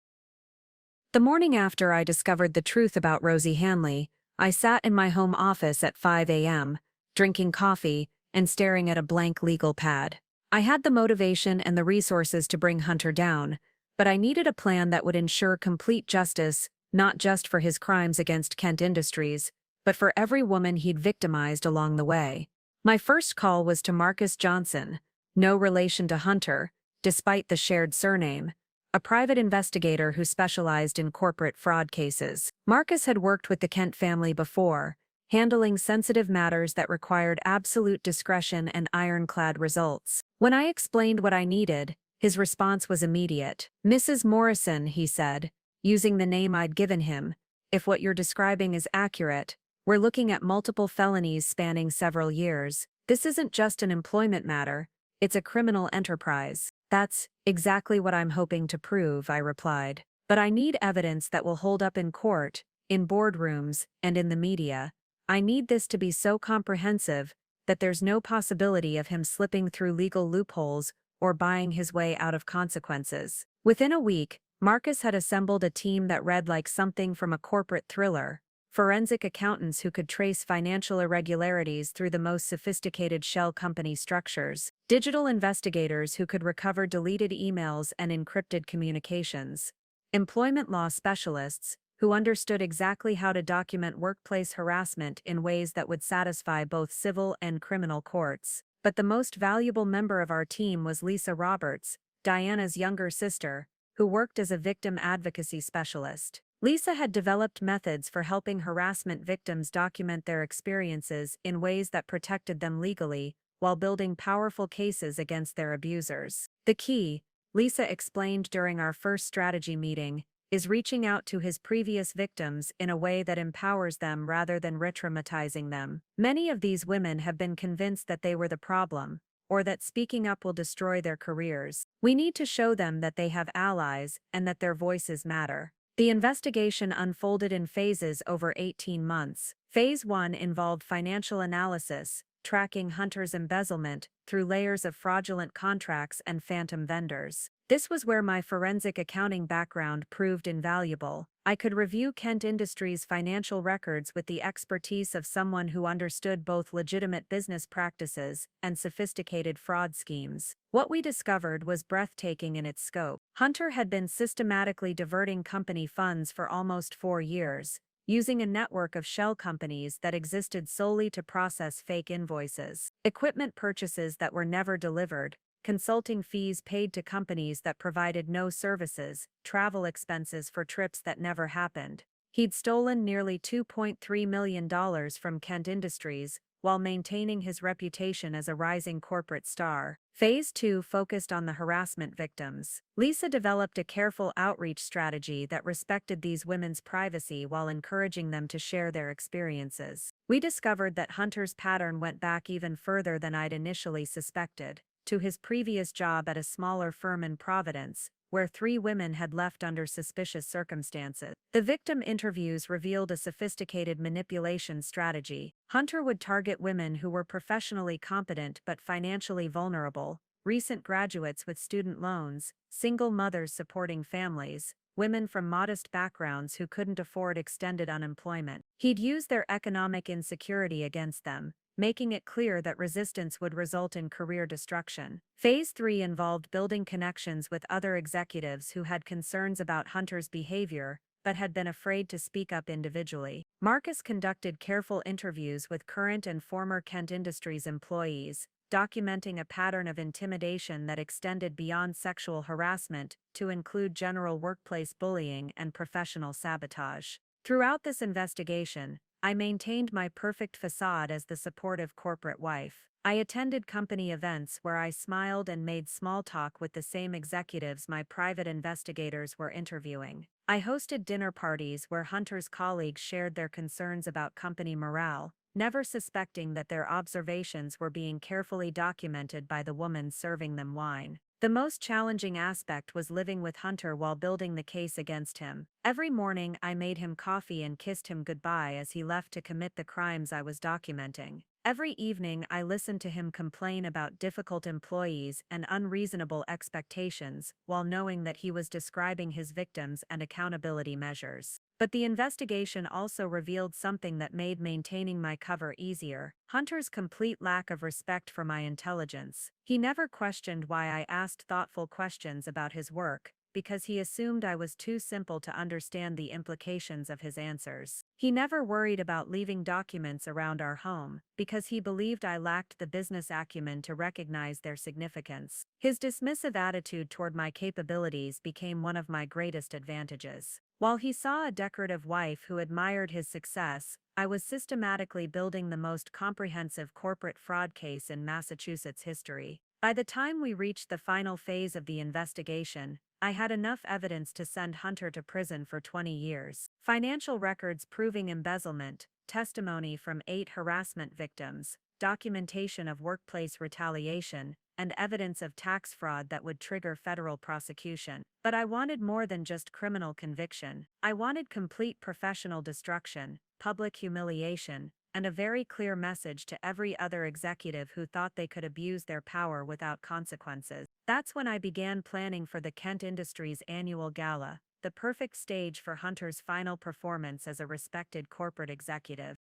[SPEAKER 1] The morning after I discovered the truth about Rosie Hanley, I sat in my home office at 5 a.m., drinking coffee and staring at a blank legal pad. I had the motivation and the resources to bring Hunter down, but I needed a plan that would ensure complete justice, not just for his crimes against Kent Industries, but for every woman he'd victimized along the way. My first call was to Marcus Johnson, no relation to Hunter, despite the shared surname, a private investigator who specialized in corporate fraud cases. Marcus had worked with the Kent family before, handling sensitive matters that required absolute discretion and ironclad results. When I explained what I needed, his response was immediate. "Mrs. Morrison," he said, using the name I'd given him, "if what you're describing is accurate, we're looking at multiple felonies spanning several years. This isn't just an employment matter, It's a criminal enterprise. That's exactly what I'm hoping to prove, I replied. But I need evidence that will hold up in court, in boardrooms, and in the media. I need this to be so comprehensive that there's no possibility of him slipping through legal loopholes or buying his way out of consequences. Within a week, Marcus had assembled a team that read like something from a corporate thriller. Forensic accountants who could trace financial irregularities through the most sophisticated shell company structures, digital investigators who could recover deleted emails and encrypted communications, employment law specialists who understood exactly how to document workplace harassment in ways that would satisfy both civil and criminal courts. But the most valuable member of our team was Lisa Roberts, Diana's younger sister, who worked as a victim advocacy specialist. Lisa had developed methods for helping harassment victims document their experiences in ways that protected them legally, while building powerful cases against their abusers. The key, Lisa explained during our first strategy meeting, is reaching out to his previous victims in a way that empowers them rather than re-traumatizing them. Many of these women have been convinced that they were the problem, or that speaking up will destroy their careers. We need to show them that they have allies and that their voices matter. The investigation unfolded in phases over 18 months. Phase 1 involved financial analysis, tracking Hunter's embezzlement through layers of fraudulent contracts and phantom vendors. This was where my forensic accounting background proved invaluable. I could review Kent Industries' financial records with the expertise of someone who understood both legitimate business practices and sophisticated fraud schemes. What we discovered was breathtaking in its scope. Hunter had been systematically diverting company funds for almost 4 years, using a network of shell companies that existed solely to process fake invoices, equipment purchases that were never delivered, consulting fees paid to companies that provided no services, travel expenses for trips that never happened. He'd stolen nearly $2.3 million from Kent Industries, while maintaining his reputation as a rising corporate star. Phase 2 focused on the harassment victims. Lisa developed a careful outreach strategy that respected these women's privacy while encouraging them to share their experiences. We discovered that Hunter's pattern went back even further than I'd initially suspected, to his previous job at a smaller firm in Providence, where 3 women had left under suspicious circumstances. The victim interviews revealed a sophisticated manipulation strategy. Hunter would target women who were professionally competent but financially vulnerable, recent graduates with student loans, single mothers supporting families, women from modest backgrounds who couldn't afford extended unemployment. He'd use their economic insecurity against them, making it clear that resistance would result in career destruction. Phase 3 involved building connections with other executives who had concerns about Hunter's behavior, but had been afraid to speak up individually. Marcus conducted careful interviews with current and former Kent Industries employees, documenting a pattern of intimidation that extended beyond sexual harassment to include general workplace bullying and professional sabotage. Throughout this investigation, I maintained my perfect facade as the supportive corporate wife. I attended company events where I smiled and made small talk with the same executives my private investigators were interviewing. I hosted dinner parties where Hunter's colleagues shared their concerns about company morale, never suspecting that their observations were being carefully documented by the woman serving them wine. The most challenging aspect was living with Hunter while building the case against him. Every morning I made him coffee and kissed him goodbye as he left to commit the crimes I was documenting. Every evening I listened to him complain about difficult employees and unreasonable expectations, while knowing that he was describing his victims and accountability measures. But the investigation also revealed something that made maintaining my cover easier: Hunter's complete lack of respect for my intelligence. He never questioned why I asked thoughtful questions about his work, because he assumed I was too simple to understand the implications of his answers. He never worried about leaving documents around our home, because he believed I lacked the business acumen to recognize their significance. His dismissive attitude toward my capabilities became one of my greatest advantages. While he saw a decorative wife who admired his success, I was systematically building the most comprehensive corporate fraud case in Massachusetts history. By the time we reached the final phase of the investigation, I had enough evidence to send Hunter to prison for 20 years. Financial records proving embezzlement, testimony from 8 harassment victims, documentation of workplace retaliation, and evidence of tax fraud that would trigger federal prosecution. But I wanted more than just criminal conviction. I wanted complete professional destruction, public humiliation, and a very clear message to every other executive who thought they could abuse their power without consequences. That's when I began planning for the Kent Industries annual gala, the perfect stage for Hunter's final performance as a respected corporate executive.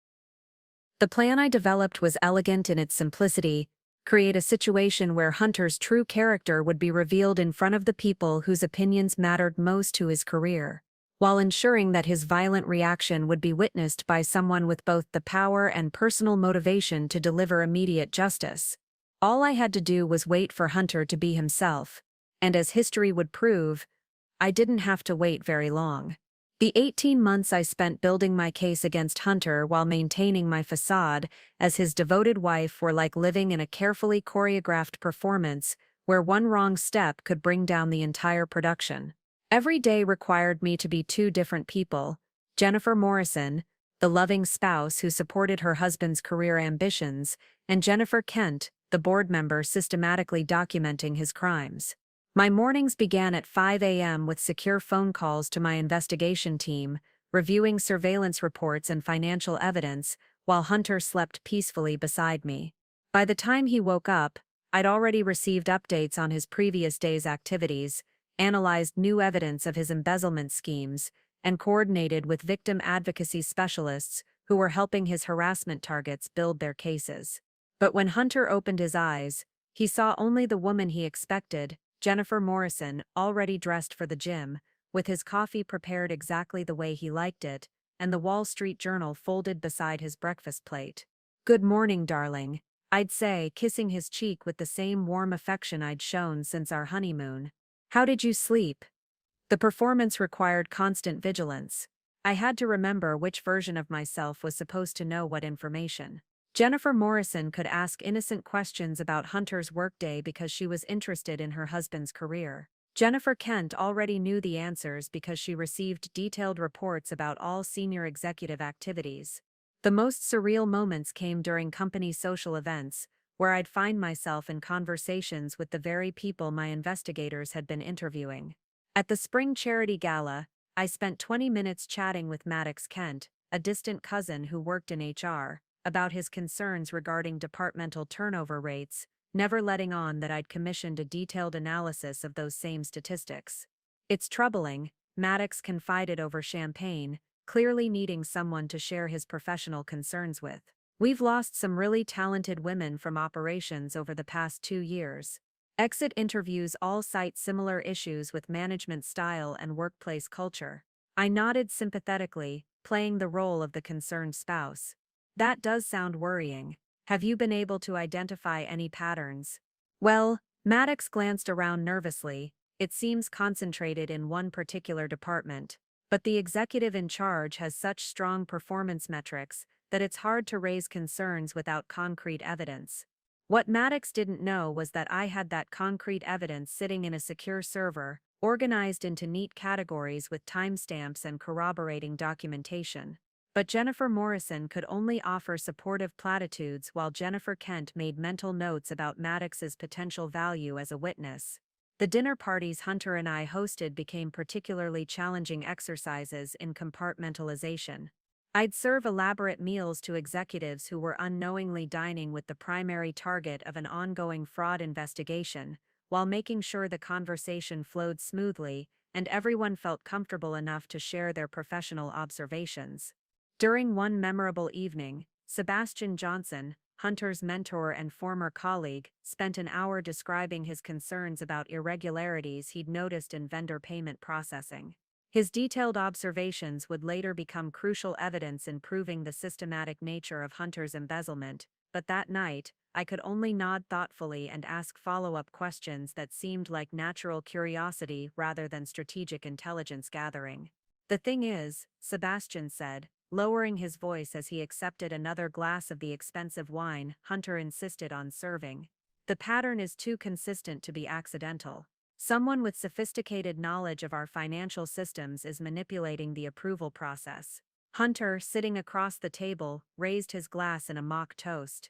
[SPEAKER 1] The plan I developed was elegant in its simplicity: create a situation where Hunter's true character would be revealed in front of the people whose opinions mattered most to his career, while ensuring that his violent reaction would be witnessed by someone with both the power and personal motivation to deliver immediate justice. All I had to do was wait for Hunter to be himself, and as history would prove, I didn't have to wait very long. The 18 months I spent building my case against Hunter while maintaining my facade as his devoted wife were like living in a carefully choreographed performance where one wrong step could bring down the entire production. Every day required me to be two different people: Jennifer Morrison, the loving spouse who supported her husband's career ambitions, and Jennifer Kent, the board member systematically documenting his crimes. My mornings began at 5 a.m. with secure phone calls to my investigation team, reviewing surveillance reports and financial evidence, while Hunter slept peacefully beside me. By the time he woke up, I'd already received updates on his previous day's activities, analyzed new evidence of his embezzlement schemes, and coordinated with victim advocacy specialists who were helping his harassment targets build their cases. But when Hunter opened his eyes, he saw only the woman he expected: Jennifer Morrison, already dressed for the gym, with his coffee prepared exactly the way he liked it, and the Wall Street Journal folded beside his breakfast plate. "Good morning, darling," I'd say, kissing his cheek with the same warm affection I'd shown since our honeymoon. "How did you sleep?" The performance required constant vigilance. I had to remember which version of myself was supposed to know what information. Jennifer Morrison could ask innocent questions about Hunter's workday because she was interested in her husband's career. Jennifer Kent already knew the answers because she received detailed reports about all senior executive activities. The most surreal moments came during company social events, where I'd find myself in conversations with the very people my investigators had been interviewing. At the spring charity gala, I spent 20 minutes chatting with Maddox Kent, a distant cousin who worked in HR, about his concerns regarding departmental turnover rates, never letting on that I'd commissioned a detailed analysis of those same statistics. "It's troubling," Maddox confided over champagne, clearly needing someone to share his professional concerns with. "We've lost some really talented women from operations over the past 2 years. Exit interviews all cite similar issues with management style and workplace culture." I nodded sympathetically, playing the role of the concerned spouse. "That does sound worrying. Have you been able to identify any patterns?" "Well," Maddox glanced around nervously, "it seems concentrated in one particular department. But the executive in charge has such strong performance metrics that it's hard to raise concerns without concrete evidence." What Maddox didn't know was that I had that concrete evidence sitting in a secure server, organized into neat categories with timestamps and corroborating documentation. But Jennifer Morrison could only offer supportive platitudes while Jennifer Kent made mental notes about Maddox's potential value as a witness. The dinner parties Hunter and I hosted became particularly challenging exercises in compartmentalization. I'd serve elaborate meals to executives who were unknowingly dining with the primary target of an ongoing fraud investigation, while making sure the conversation flowed smoothly and everyone felt comfortable enough to share their professional observations. During one memorable evening, Sebastian Johnson, Hunter's mentor and former colleague, spent an hour describing his concerns about irregularities he'd noticed in vendor payment processing. His detailed observations would later become crucial evidence in proving the systematic nature of Hunter's embezzlement, but that night, I could only nod thoughtfully and ask follow-up questions that seemed like natural curiosity rather than strategic intelligence gathering. "The thing is," Sebastian said, lowering his voice as he accepted another glass of the expensive wine Hunter insisted on serving, "the pattern is too consistent to be accidental. Someone with sophisticated knowledge of our financial systems is manipulating the approval process." Hunter, sitting across the table, raised his glass in a mock toast.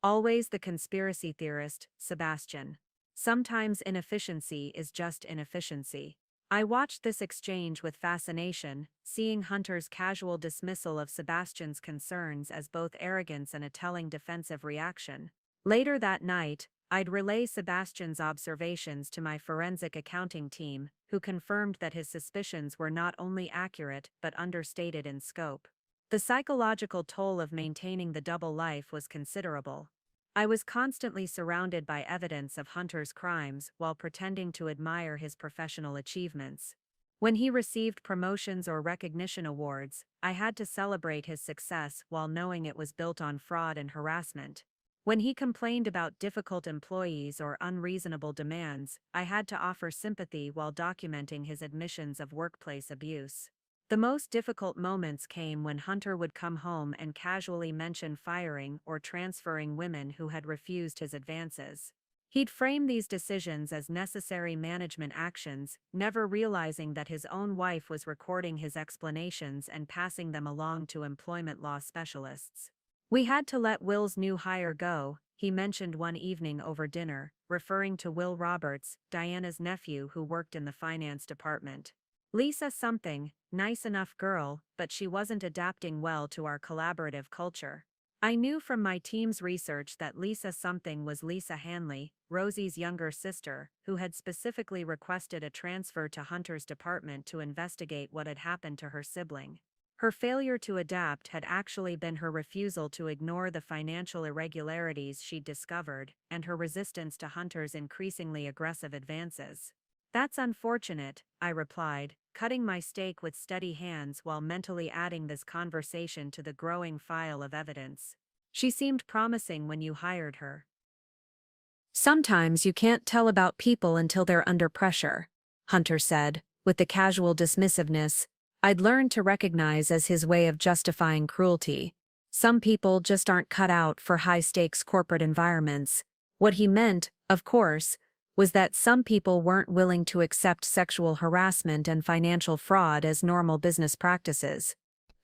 [SPEAKER 1] Always the conspiracy theorist, Sebastian. Sometimes inefficiency is just inefficiency. I watched this exchange with fascination, seeing Hunter's casual dismissal of Sebastian's concerns as both arrogance and a telling defensive reaction. Later that night, I'd relay Sebastian's observations to my forensic accounting team, who confirmed that his suspicions were not only accurate but understated in scope. The psychological toll of maintaining the double life was considerable. I was constantly surrounded by evidence of Hunter's crimes while pretending to admire his professional achievements. When he received promotions or recognition awards, I had to celebrate his success while knowing it was built on fraud and harassment. When he complained about difficult employees or unreasonable demands, I had to offer sympathy while documenting his admissions of workplace abuse. The most difficult moments came when Hunter would come home and casually mention firing or transferring women who had refused his advances. He'd frame these decisions as necessary management actions, never realizing that his own wife was recording his explanations and passing them along to employment law specialists. "We had to let Will's new hire go," he mentioned one evening over dinner, referring to Will Roberts, Diana's nephew who worked in the finance department. "Lisa something, nice enough girl, but she wasn't adapting well to our collaborative culture." I knew from my team's research that Lisa something was Lisa Hanley, Rosie's younger sister, who had specifically requested a transfer to Hunter's department to investigate what had happened to her sibling. Her failure to adapt had actually been her refusal to ignore the financial irregularities she'd discovered, and her resistance to Hunter's increasingly aggressive advances. "That's unfortunate," I replied, cutting my steak with steady hands while mentally adding this conversation to the growing file of evidence. "She seemed promising when you hired her." "Sometimes you can't tell about people until they're under pressure," Hunter said, with the casual dismissiveness I'd learned to recognize as his way of justifying cruelty. "Some people just aren't cut out for high-stakes corporate environments." What he meant, of course, was that some people weren't willing to accept sexual harassment and financial fraud as normal business practices.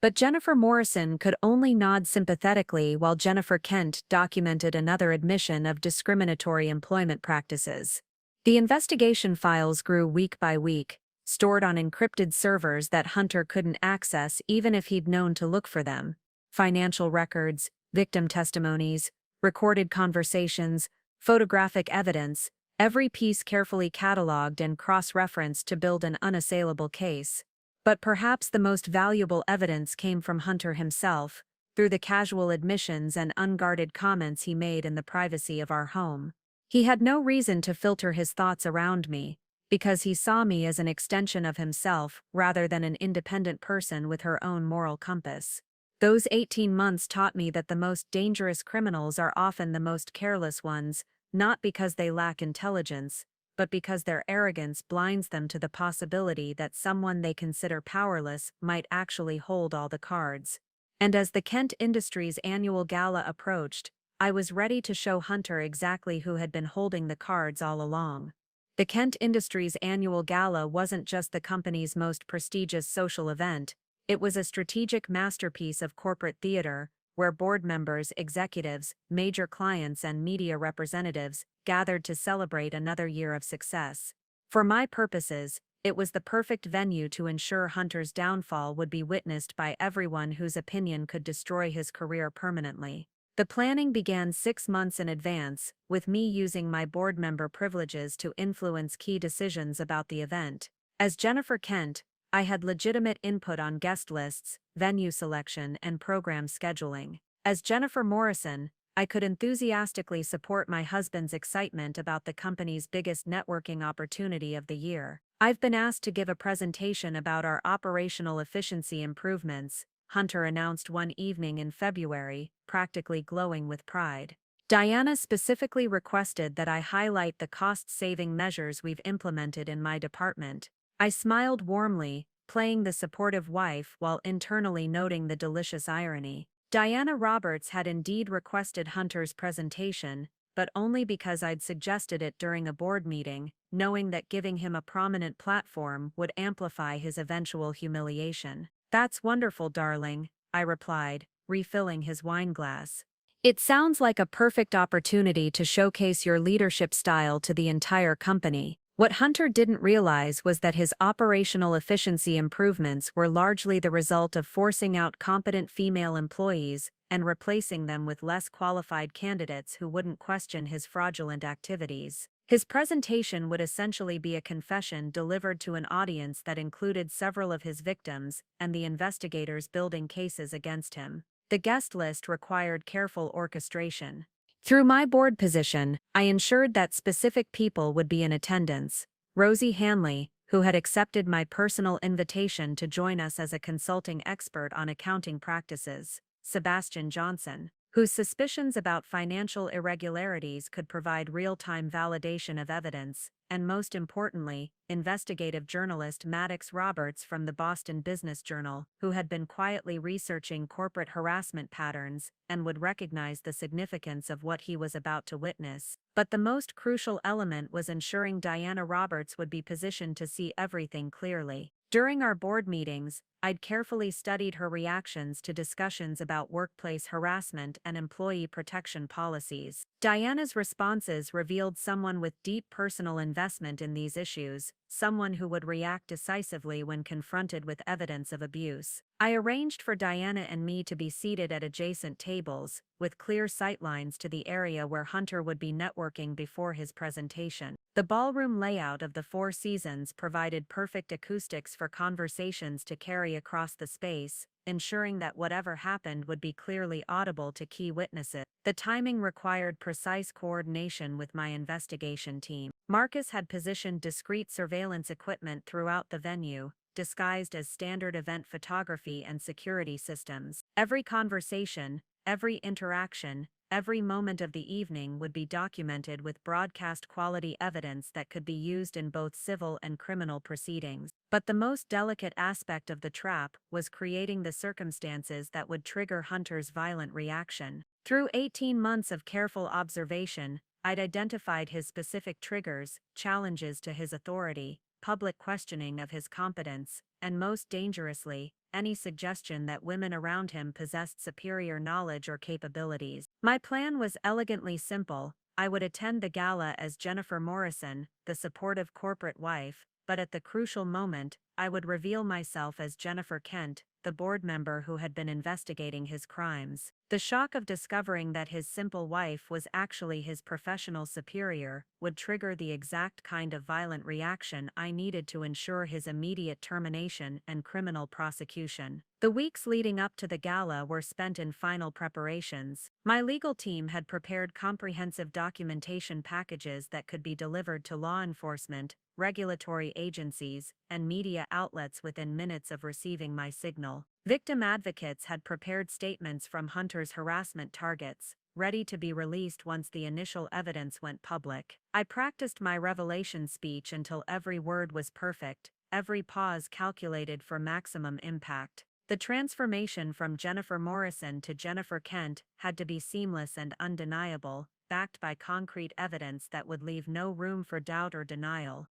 [SPEAKER 1] But Jennifer Morrison could only nod sympathetically while Jennifer Kent documented another admission of discriminatory employment practices. The investigation files grew week by week, stored on encrypted servers that Hunter couldn't access even if he'd known to look for them. Financial records, victim testimonies, recorded conversations, photographic evidence, every piece carefully cataloged and cross-referenced to build an unassailable case. But perhaps the most valuable evidence came from Hunter himself, through the casual admissions and unguarded comments he made in the privacy of our home. He had no reason to filter his thoughts around me, because he saw me as an extension of himself rather than an independent person with her own moral compass. Those 18 months taught me that the most dangerous criminals are often the most careless ones, not because they lack intelligence, but because their arrogance blinds them to the possibility that someone they consider powerless might actually hold all the cards. And as the Kent Industries annual gala approached, I was ready to show Hunter exactly who had been holding the cards all along. The Kent Industries annual gala wasn't just the company's most prestigious social event, it was a strategic masterpiece of corporate theater, where board members, executives, major clients and media representatives gathered to celebrate another year of success. For my purposes, it was the perfect venue to ensure Hunter's downfall would be witnessed by everyone whose opinion could destroy his career permanently. The planning began 6 months in advance, with me using my board member privileges to influence key decisions about the event. As Jennifer Kent, I had legitimate input on guest lists, venue selection, and program scheduling. As Jennifer Morrison, I could enthusiastically support my husband's excitement about the company's biggest networking opportunity of the year. "I've been asked to give a presentation about our operational efficiency improvements," Hunter announced one evening in February, practically glowing with pride. "Diana specifically requested that I highlight the cost-saving measures we've implemented in my department." I smiled warmly, playing the supportive wife while internally noting the delicious irony. Diana Roberts had indeed requested Hunter's presentation, but only because I'd suggested it during a board meeting, knowing that giving him a prominent platform would amplify his eventual humiliation. "That's wonderful, darling," I replied, refilling his wine glass. It sounds like a perfect opportunity to showcase your leadership style to the entire company. What Hunter didn't realize was that his operational efficiency improvements were largely the result of forcing out competent female employees and replacing them with less qualified candidates who wouldn't question his fraudulent activities. His presentation would essentially be a confession delivered to an audience that included several of his victims and the investigators building cases against him. The guest list required careful orchestration. Through my board position, I ensured that specific people would be in attendance. Rosie Hanley, who had accepted my personal invitation to join us as a consulting expert on accounting practices. Sebastian Johnson, whose suspicions about financial irregularities could provide real-time validation of evidence, and most importantly, investigative journalist Maddox Roberts from the Boston Business Journal, who had been quietly researching corporate harassment patterns and would recognize the significance of what he was about to witness. But the most crucial element was ensuring Diana Roberts would be positioned to see everything clearly. During our board meetings, I'd carefully studied her reactions to discussions about workplace harassment and employee protection policies. Diana's responses revealed someone with deep personal investment in these issues, someone who would react decisively when confronted with evidence of abuse. I arranged for Diana and me to be seated at adjacent tables, with clear sightlines to the area where Hunter would be networking before his presentation. The ballroom layout of the Four Seasons provided perfect acoustics for conversations to carry across the space, ensuring that whatever happened would be clearly audible to key witnesses. The timing required precise coordination with my investigation team. Marcus had positioned discreet surveillance equipment throughout the venue, disguised as standard event photography and security systems. Every conversation, every interaction, every moment of the evening would be documented with broadcast-quality evidence that could be used in both civil and criminal proceedings. But the most delicate aspect of the trap was creating the circumstances that would trigger Hunter's violent reaction. Through 18 months of careful observation, I'd identified his specific triggers, challenges to his authority, public questioning of his competence, and most dangerously, any suggestion that women around him possessed superior knowledge or capabilities. My plan was elegantly simple. I would attend the gala as Jennifer Morrison, the supportive corporate wife, but at the crucial moment, I would reveal myself as Jennifer Kent, the board member who had been investigating his crimes. The shock of discovering that his simple wife was actually his professional superior would trigger the exact kind of violent reaction I needed to ensure his immediate termination and criminal prosecution. The weeks leading up to the gala were spent in final preparations. My legal team had prepared comprehensive documentation packages that could be delivered to law enforcement, regulatory agencies, and media outlets within minutes of receiving my signal. Victim advocates had prepared statements from Hunter's harassment targets, ready to be released once the initial evidence went public. I practiced my revelation speech until every word was perfect, every pause calculated for maximum impact. The transformation from Jennifer Morrison to Jennifer Kent had to be seamless and undeniable, backed by concrete evidence that would leave no room for doubt or denial.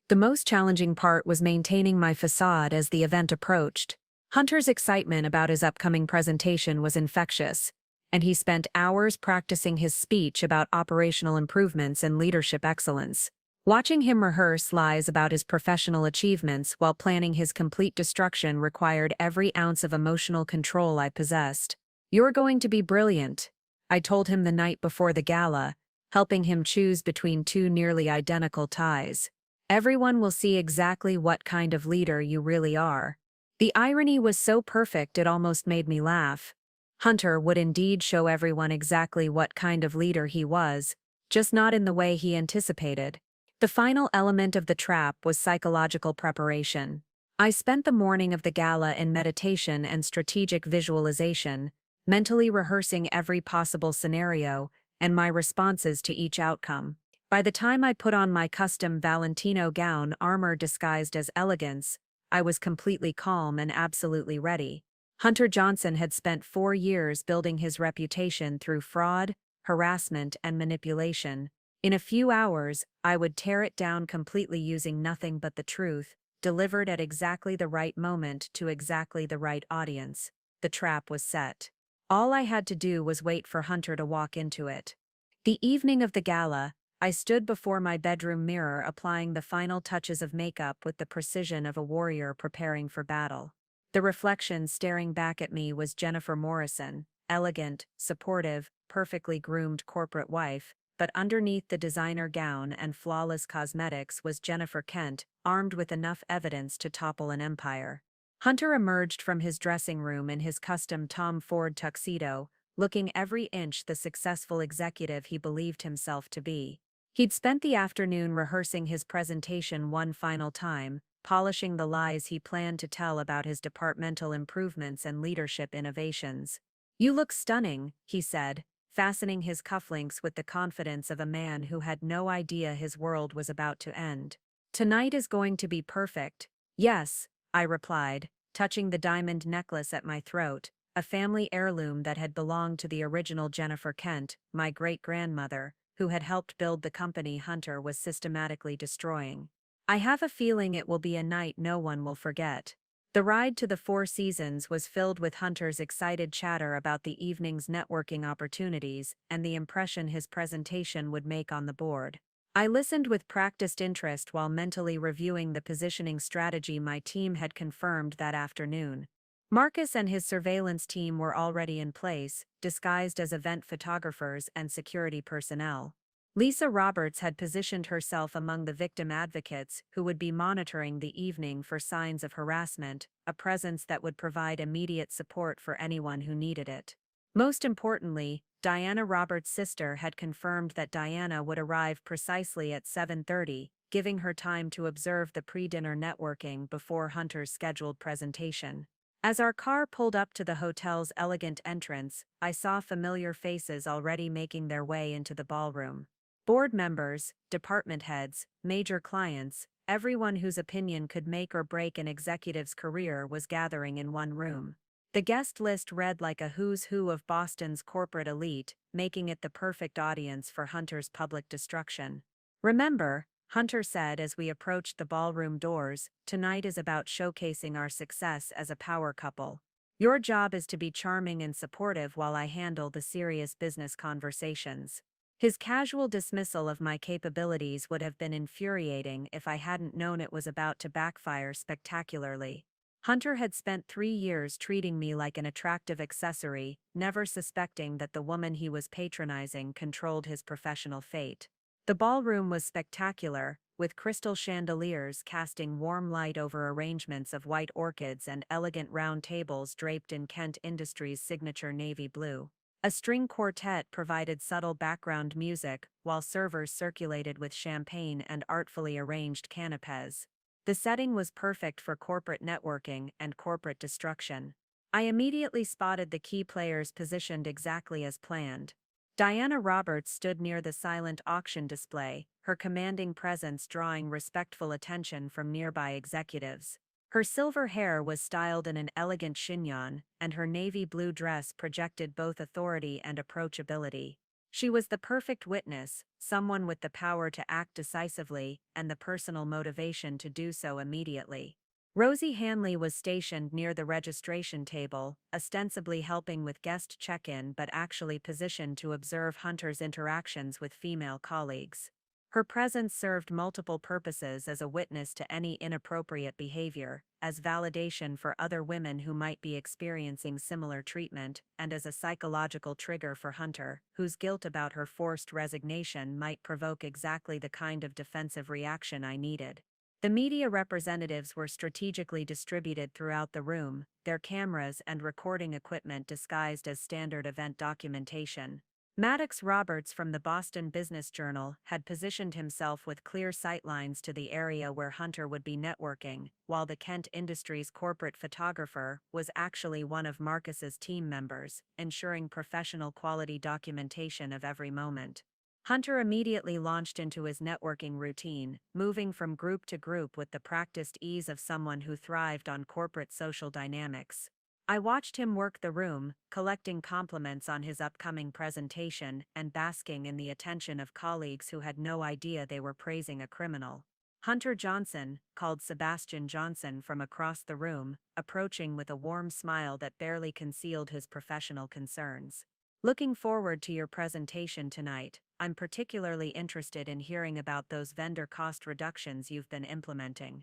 [SPEAKER 1] The most challenging part was maintaining my facade as the event approached. Hunter's excitement about his upcoming presentation was infectious, and he spent hours practicing his speech about operational improvements and leadership excellence. Watching him rehearse lies about his professional achievements while planning his complete destruction required every ounce of emotional control I possessed. "You're going to be brilliant," I told him the night before the gala, helping him choose between two nearly identical ties. "Everyone will see exactly what kind of leader you really are." The irony was so perfect it almost made me laugh. Hunter would indeed show everyone exactly what kind of leader he was, just not in the way he anticipated. The final element of the trap was psychological preparation. I spent the morning of the gala in meditation and strategic visualization, mentally rehearsing every possible scenario and my responses to each outcome. By the time I put on my custom Valentino gown, armor disguised as elegance, I was completely calm and absolutely ready. Hunter Johnson had spent 4 years building his reputation through fraud, harassment, and manipulation. In a few hours, I would tear it down completely using nothing but the truth, delivered at exactly the right moment to exactly the right audience. The trap was set. All I had to do was wait for Hunter to walk into it. The evening of the gala, I stood before my bedroom mirror applying the final touches of makeup with the precision of a warrior preparing for battle. The reflection staring back at me was Jennifer Morrison, elegant, supportive, perfectly groomed corporate wife, but underneath the designer gown and flawless cosmetics was Jennifer Kent, armed with enough evidence to topple an empire. Hunter emerged from his dressing room in his custom Tom Ford tuxedo, looking every inch the successful executive he believed himself to be. He'd spent the afternoon rehearsing his presentation one final time, polishing the lies he planned to tell about his departmental improvements and leadership innovations. "You look stunning," he said, fastening his cufflinks with the confidence of a man who had no idea his world was about to end. "Tonight is going to be perfect." "Yes," I replied, touching the diamond necklace at my throat, a family heirloom that had belonged to the original Jennifer Kent, my great-grandmother, who had helped build the company Hunter was systematically destroying. "I have a feeling it will be a night no one will forget." The ride to the Four Seasons was filled with Hunter's excited chatter about the evening's networking opportunities and the impression his presentation would make on the board. I listened with practiced interest while mentally reviewing the positioning strategy my team had confirmed that afternoon. Marcus and his surveillance team were already in place, disguised as event photographers and security personnel. Lisa Roberts had positioned herself among the victim advocates who would be monitoring the evening for signs of harassment, a presence that would provide immediate support for anyone who needed it. Most importantly, Diana Roberts' sister had confirmed that Diana would arrive precisely at 7:30, giving her time to observe the pre-dinner networking before Hunter's scheduled presentation. As our car pulled up to the hotel's elegant entrance, I saw familiar faces already making their way into the ballroom. Board members, department heads, major clients, everyone whose opinion could make or break an executive's career was gathering in one room. The guest list read like a who's who of Boston's corporate elite, making it the perfect audience for Hunter's public destruction. "Remember," Hunter said as we approached the ballroom doors, "tonight is about showcasing our success as a power couple. Your job is to be charming and supportive while I handle the serious business conversations." His casual dismissal of my capabilities would have been infuriating if I hadn't known it was about to backfire spectacularly. Hunter had spent 3 years treating me like an attractive accessory, never suspecting that the woman he was patronizing controlled his professional fate. The ballroom was spectacular, with crystal chandeliers casting warm light over arrangements of white orchids and elegant round tables draped in Kent Industries' signature navy blue. A string quartet provided subtle background music, while servers circulated with champagne and artfully arranged canapés. The setting was perfect for corporate networking and corporate destruction. I immediately spotted the key players positioned exactly as planned. Diana Roberts stood near the silent auction display, her commanding presence drawing respectful attention from nearby executives. Her silver hair was styled in an elegant chignon, and her navy blue dress projected both authority and approachability. She was the perfect witness, someone with the power to act decisively and the personal motivation to do so immediately. Rosie Hanley was stationed near the registration table, ostensibly helping with guest check-in but actually positioned to observe Hunter's interactions with female colleagues. Her presence served multiple purposes: as a witness to any inappropriate behavior, as validation for other women who might be experiencing similar treatment, and as a psychological trigger for Hunter, whose guilt about her forced resignation might provoke exactly the kind of defensive reaction I needed. The media representatives were strategically distributed throughout the room, their cameras and recording equipment disguised as standard event documentation. Maddox Roberts from the Boston Business Journal had positioned himself with clear sightlines to the area where Hunter would be networking, while the Kent Industries corporate photographer was actually one of Marcus's team members, ensuring professional quality documentation of every moment. Hunter immediately launched into his networking routine, moving from group to group with the practiced ease of someone who thrived on corporate social dynamics. I watched him work the room, collecting compliments on his upcoming presentation and basking in the attention of colleagues who had no idea they were praising a criminal. Hunter Johnson, called Sebastian Johnson from across the room, approaching with a warm smile that barely concealed his professional concerns. Looking forward to your presentation tonight. I'm particularly interested in hearing about those vendor cost reductions you've been implementing.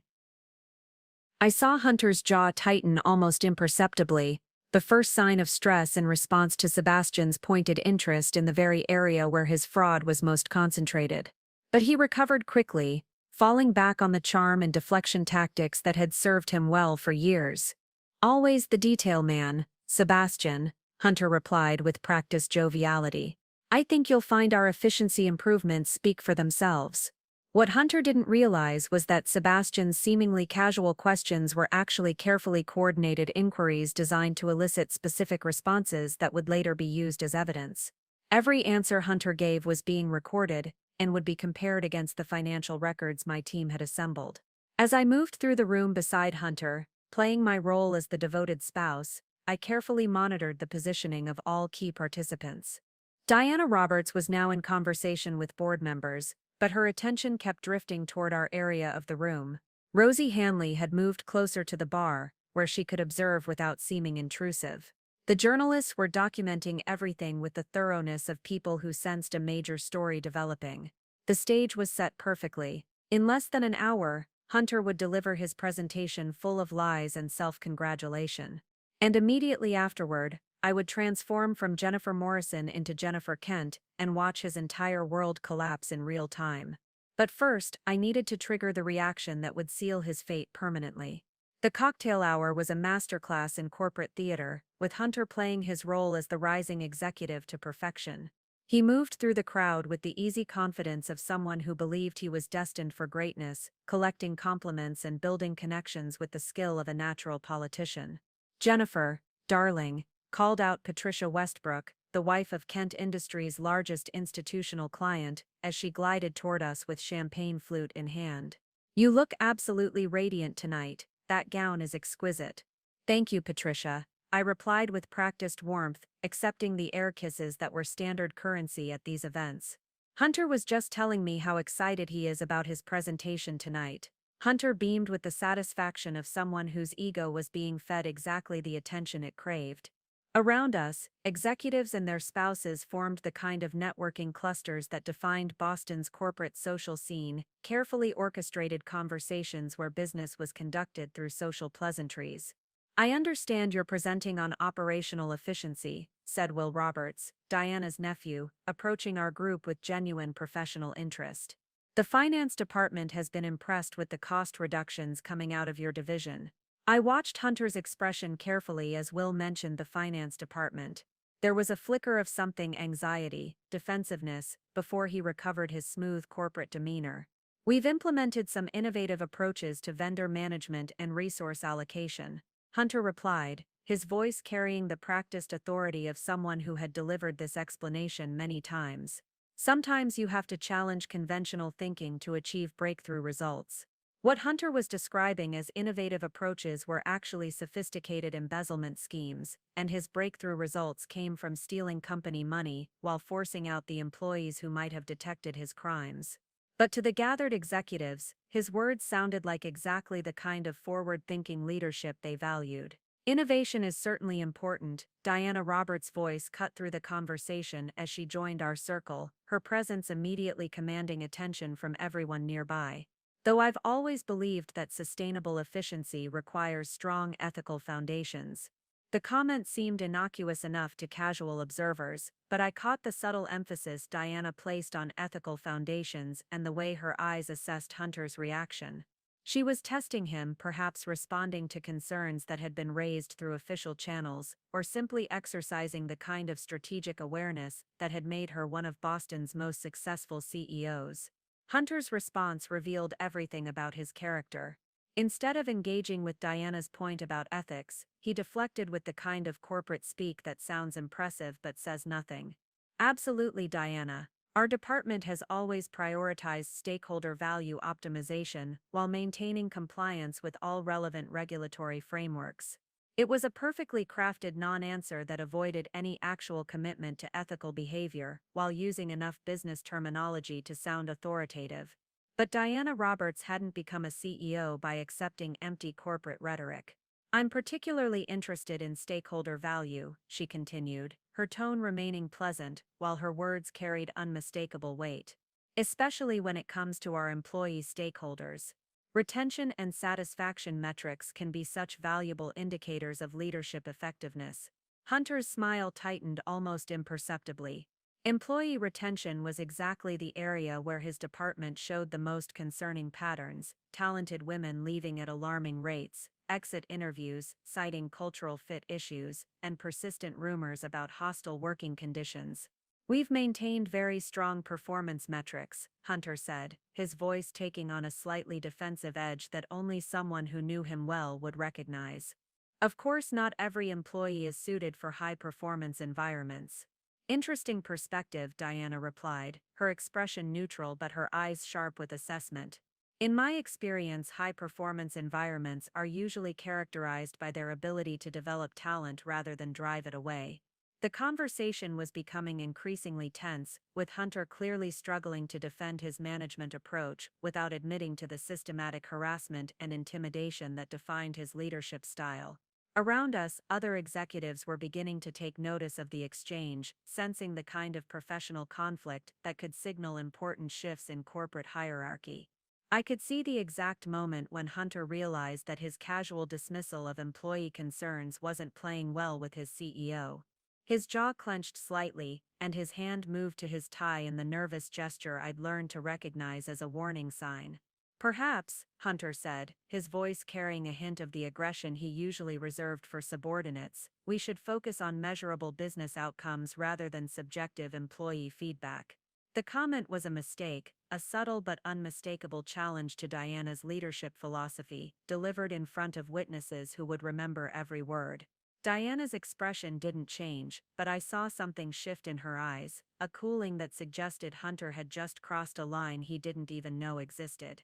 [SPEAKER 1] I saw Hunter's jaw tighten almost imperceptibly, the first sign of stress in response to Sebastian's pointed interest in the very area where his fraud was most concentrated. But he recovered quickly, falling back on the charm and deflection tactics that had served him well for years. Always the detail man, Sebastian, Hunter replied with practiced joviality. I think you'll find our efficiency improvements speak for themselves. What Hunter didn't realize was that Sebastian's seemingly casual questions were actually carefully coordinated inquiries designed to elicit specific responses that would later be used as evidence. Every answer Hunter gave was being recorded and would be compared against the financial records my team had assembled. As I moved through the room beside Hunter, playing my role as the devoted spouse, I carefully monitored the positioning of all key participants. Diana Roberts was now in conversation with board members, but her attention kept drifting toward our area of the room. Rosie Hanley had moved closer to the bar, where she could observe without seeming intrusive. The journalists were documenting everything with the thoroughness of people who sensed a major story developing. The stage was set perfectly. In less than an hour, Hunter would deliver his presentation full of lies and self-congratulation. And immediately afterward, I would transform from Jennifer Morrison into Jennifer Kent and watch his entire world collapse in real time. But first, I needed to trigger the reaction that would seal his fate permanently. The cocktail hour was a masterclass in corporate theater, with Hunter playing his role as the rising executive to perfection. He moved through the crowd with the easy confidence of someone who believed he was destined for greatness, collecting compliments and building connections with the skill of a natural politician. Jennifer, darling, called out Patricia Westbrook, the wife of Kent Industries' largest institutional client, as she glided toward us with champagne flute in hand. You look absolutely radiant tonight. That gown is exquisite. Thank you, Patricia, I replied with practiced warmth, accepting the air kisses that were standard currency at these events. Hunter was just telling me how excited he is about his presentation tonight. Hunter beamed with the satisfaction of someone whose ego was being fed exactly the attention it craved. Around us, executives and their spouses formed the kind of networking clusters that defined Boston's corporate social scene, carefully orchestrated conversations where business was conducted through social pleasantries. I understand you're presenting on operational efficiency, said Will Roberts, Diana's nephew, approaching our group with genuine professional interest. The finance department has been impressed with the cost reductions coming out of your division. I watched Hunter's expression carefully as Will mentioned the finance department. There was a flicker of something anxiety, defensiveness, before he recovered his smooth corporate demeanor. We've implemented some innovative approaches to vendor management and resource allocation, Hunter replied, his voice carrying the practiced authority of someone who had delivered this explanation many times. Sometimes you have to challenge conventional thinking to achieve breakthrough results. What Hunter was describing as innovative approaches were actually sophisticated embezzlement schemes, and his breakthrough results came from stealing company money while forcing out the employees who might have detected his crimes. But to the gathered executives, his words sounded like exactly the kind of forward-thinking leadership they valued. Innovation is certainly important, Diana Roberts' voice cut through the conversation as she joined our circle, her presence immediately commanding attention from everyone nearby. Though I've always believed that sustainable efficiency requires strong ethical foundations. The comment seemed innocuous enough to casual observers, but I caught the subtle emphasis Diana placed on ethical foundations and the way her eyes assessed Hunter's reaction. She was testing him, perhaps responding to concerns that had been raised through official channels, or simply exercising the kind of strategic awareness that had made her one of Boston's most successful CEOs. Hunter's response revealed everything about his character. Instead of engaging with Diana's point about ethics, he deflected with the kind of corporate speak that sounds impressive but says nothing. Absolutely, Diana. Our department has always prioritized stakeholder value optimization while maintaining compliance with all relevant regulatory frameworks. It was a perfectly crafted non-answer that avoided any actual commitment to ethical behavior while using enough business terminology to sound authoritative. But Diana Roberts hadn't become a CEO by accepting empty corporate rhetoric. I'm particularly interested in stakeholder value, she continued, her tone remaining pleasant while her words carried unmistakable weight. Especially when it comes to our employee stakeholders. Retention and satisfaction metrics can be such valuable indicators of leadership effectiveness. Hunter's smile tightened almost imperceptibly. Employee retention was exactly the area where his department showed the most concerning patterns: talented women leaving at alarming rates, exit interviews citing cultural fit issues, and persistent rumors about hostile working conditions. We've maintained very strong performance metrics, Hunter said, his voice taking on a slightly defensive edge that only someone who knew him well would recognize. Of course, not every employee is suited for high-performance environments. Interesting perspective, Diana replied, her expression neutral but her eyes sharp with assessment. In my experience, high-performance environments are usually characterized by their ability to develop talent rather than drive it away. The conversation was becoming increasingly tense, with Hunter clearly struggling to defend his management approach without admitting to the systematic harassment and intimidation that defined his leadership style. Around us, other executives were beginning to take notice of the exchange, sensing the kind of professional conflict that could signal important shifts in corporate hierarchy. I could see the exact moment when Hunter realized that his casual dismissal of employee concerns wasn't playing well with his CEO. His jaw clenched slightly, and his hand moved to his tie in the nervous gesture I'd learned to recognize as a warning sign. Perhaps, Hunter said, his voice carrying a hint of the aggression he usually reserved for subordinates, we should focus on measurable business outcomes rather than subjective employee feedback. The comment was a mistake, a subtle but unmistakable challenge to Diana's leadership philosophy, delivered in front of witnesses who would remember every word. Diana's expression didn't change, but I saw something shift in her eyes, a cooling that suggested Hunter had just crossed a line he didn't even know existed.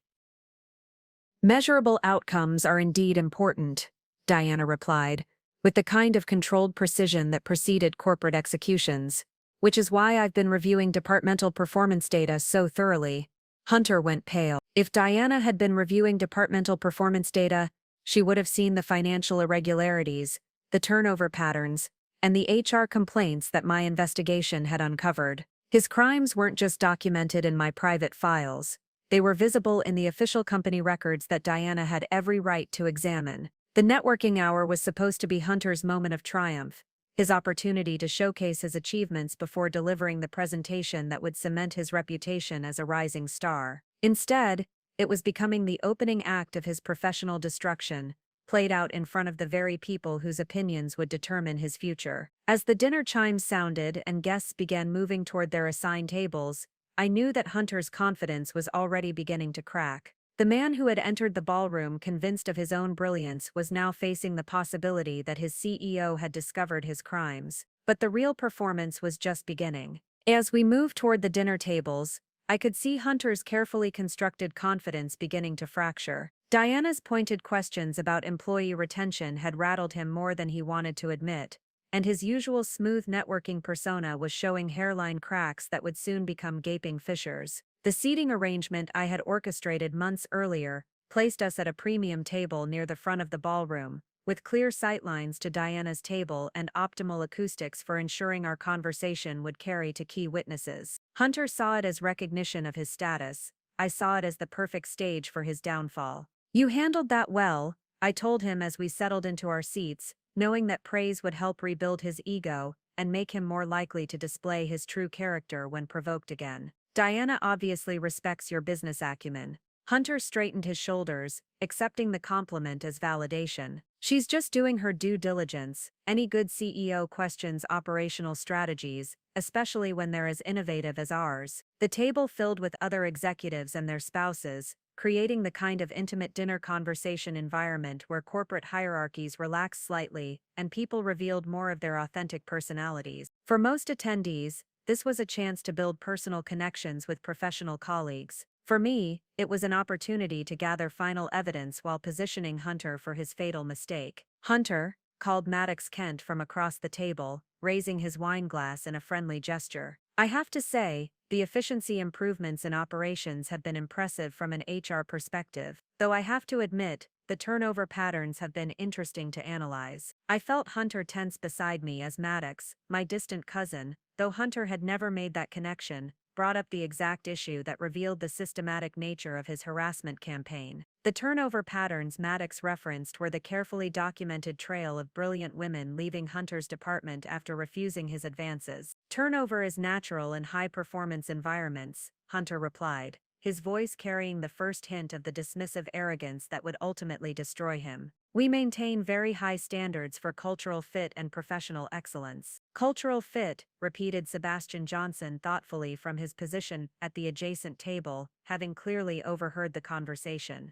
[SPEAKER 1] Measurable outcomes are indeed important, Diana replied, with the kind of controlled precision that preceded corporate executions, which is why I've been reviewing departmental performance data so thoroughly. Hunter went pale. If Diana had been reviewing departmental performance data, she would have seen the financial irregularities, the turnover patterns, and the HR complaints that my investigation had uncovered. His crimes weren't just documented in my private files. They were visible in the official company records that Diana had every right to examine. The networking hour was supposed to be Hunter's moment of triumph, his opportunity to showcase his achievements before delivering the presentation that would cement his reputation as a rising star. Instead, it was becoming the opening act of his professional destruction, played out in front of the very people whose opinions would determine his future. As the dinner chimes sounded and guests began moving toward their assigned tables, I knew that Hunter's confidence was already beginning to crack. The man who had entered the ballroom convinced of his own brilliance was now facing the possibility that his CEO had discovered his crimes. But the real performance was just beginning. As we moved toward the dinner tables, I could see Hunter's carefully constructed confidence beginning to fracture. Diana's pointed questions about employee retention had rattled him more than he wanted to admit, and his usual smooth networking persona was showing hairline cracks that would soon become gaping fissures. The seating arrangement I had orchestrated months earlier placed us at a premium table near the front of the ballroom, with clear sightlines to Diana's table and optimal acoustics for ensuring our conversation would carry to key witnesses. Hunter saw it as recognition of his status. I saw it as the perfect stage for his downfall. "You handled that well," I told him as we settled into our seats, knowing that praise would help rebuild his ego and make him more likely to display his true character when provoked again. "Diana obviously respects your business acumen." Hunter straightened his shoulders, accepting the compliment as validation. "She's just doing her due diligence. Any good CEO questions operational strategies, especially when they're as innovative as ours." The table filled with other executives and their spouses, creating the kind of intimate dinner conversation environment where corporate hierarchies relaxed slightly and people revealed more of their authentic personalities. For most attendees, this was a chance to build personal connections with professional colleagues. For me, it was an opportunity to gather final evidence while positioning Hunter for his fatal mistake. "Hunter," called Maddox Kent from across the table, raising his wine glass in a friendly gesture. I have to say, the efficiency improvements in operations have been impressive from an HR perspective, though I have to admit, the turnover patterns have been interesting to analyze. I felt Hunter tense beside me as Maddox, my distant cousin, though Hunter had never made that connection, brought up the exact issue that revealed the systematic nature of his harassment campaign. The turnover patterns Maddox referenced were the carefully documented trail of brilliant women leaving Hunter's department after refusing his advances. Turnover is natural in high-performance environments, Hunter replied, his voice carrying the first hint of the dismissive arrogance that would ultimately destroy him. We maintain very high standards for cultural fit and professional excellence. Cultural fit, repeated Sebastian Johnson thoughtfully from his position at the adjacent table, having clearly overheard the conversation.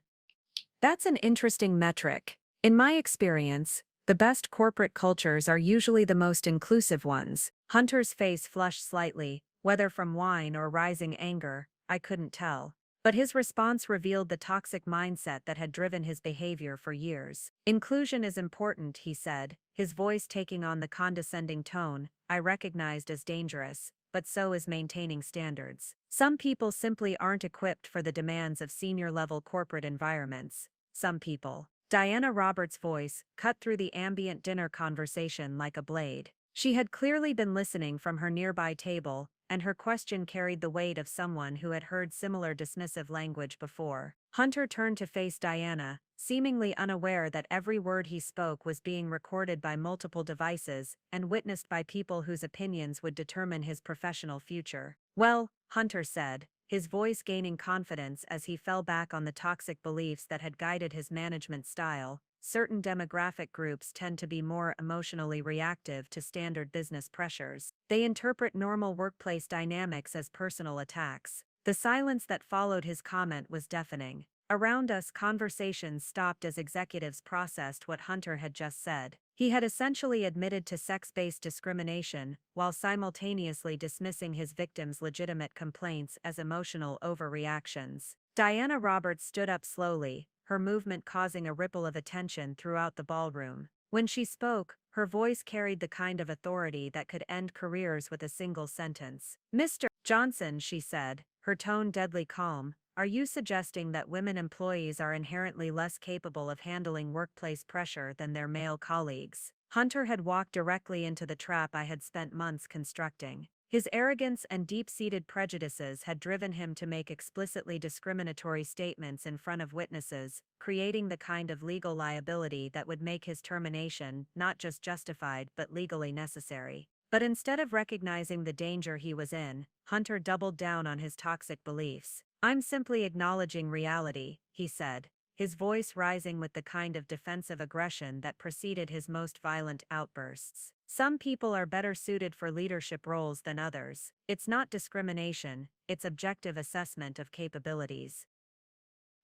[SPEAKER 1] That's an interesting metric. In my experience, the best corporate cultures are usually the most inclusive ones. Hunter's face flushed slightly, whether from wine or rising anger, I couldn't tell. But his response revealed the toxic mindset that had driven his behavior for years. Inclusion is important, he said, his voice taking on the condescending tone I recognized as dangerous, but so is maintaining standards. Some people simply aren't equipped for the demands of senior-level corporate environments. Some people. Diana Roberts' voice cut through the ambient dinner conversation like a blade. She had clearly been listening from her nearby table, and her question carried the weight of someone who had heard similar dismissive language before. Hunter turned to face Diana, seemingly unaware that every word he spoke was being recorded by multiple devices and witnessed by people whose opinions would determine his professional future. Well, Hunter said, his voice gaining confidence as he fell back on the toxic beliefs that had guided his management style. Certain demographic groups tend to be more emotionally reactive to standard business pressures. They interpret normal workplace dynamics as personal attacks. The silence that followed his comment was deafening. Around us, conversations stopped as executives processed what Hunter had just said. He had essentially admitted to sex-based discrimination, while simultaneously dismissing his victims' legitimate complaints as emotional overreactions. Diana Roberts stood up slowly, her movement causing a ripple of attention throughout the ballroom. When she spoke, her voice carried the kind of authority that could end careers with a single sentence. "Mr. Johnson," she said, her tone deadly calm, "are you suggesting that women employees are inherently less capable of handling workplace pressure than their male colleagues?" Hunter had walked directly into the trap I had spent months constructing. His arrogance and deep-seated prejudices had driven him to make explicitly discriminatory statements in front of witnesses, creating the kind of legal liability that would make his termination not just justified but legally necessary. But instead of recognizing the danger he was in, Hunter doubled down on his toxic beliefs. "I'm simply acknowledging reality," he said, his voice rising with the kind of defensive aggression that preceded his most violent outbursts. "Some people are better suited for leadership roles than others. It's not discrimination, it's objective assessment of capabilities."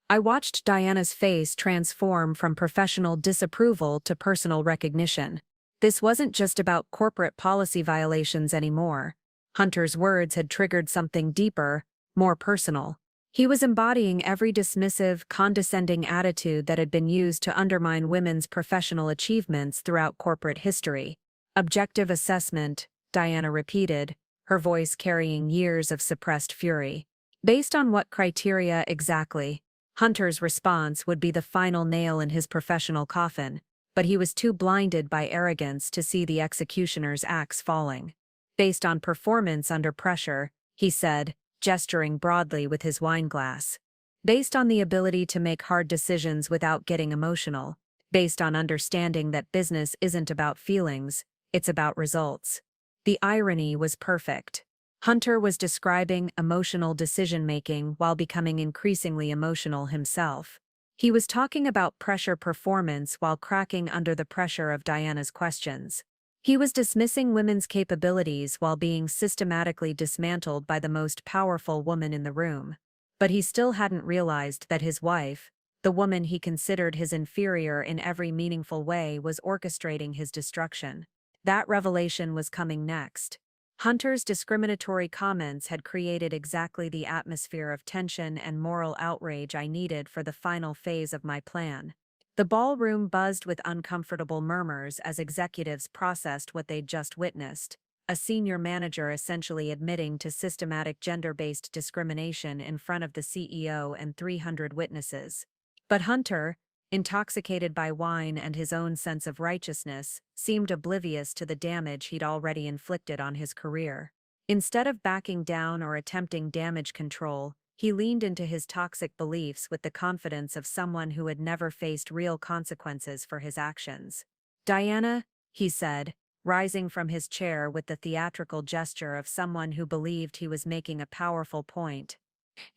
[SPEAKER 1] I watched Diana's face transform from professional disapproval to personal recognition. This wasn't just about corporate policy violations anymore. Hunter's words had triggered something deeper, more personal. He was embodying every dismissive, condescending attitude that had been used to undermine women's professional achievements throughout corporate history. "Objective assessment," Diana repeated, her voice carrying years of suppressed fury. Based on what criteria exactly? Hunter's response would be the final nail in his professional coffin, but he was too blinded by arrogance to see the executioner's axe falling. "Based on performance under pressure," he said, gesturing broadly with his wineglass. "Based on the ability to make hard decisions without getting emotional. Based on understanding that business isn't about feelings, it's about results." The irony was perfect. Hunter was describing emotional decision-making while becoming increasingly emotional himself. He was talking about pressure performance while cracking under the pressure of Diana's questions. He was dismissing women's capabilities while being systematically dismantled by the most powerful woman in the room. But he still hadn't realized that his wife, the woman he considered his inferior in every meaningful way, was orchestrating his destruction. That revelation was coming next. Hunter's discriminatory comments had created exactly the atmosphere of tension and moral outrage I needed for the final phase of my plan. The ballroom buzzed with uncomfortable murmurs as executives processed what they'd just witnessed. a senior manager essentially admitting to systematic gender-based discrimination in front of the CEO and 300 witnesses. But Hunter, intoxicated by wine and his own sense of righteousness, seemed oblivious to the damage he'd already inflicted on his career. Instead of backing down or attempting damage control, he leaned into his toxic beliefs with the confidence of someone who had never faced real consequences for his actions. "Diana," he said, rising from his chair with the theatrical gesture of someone who believed he was making a powerful point,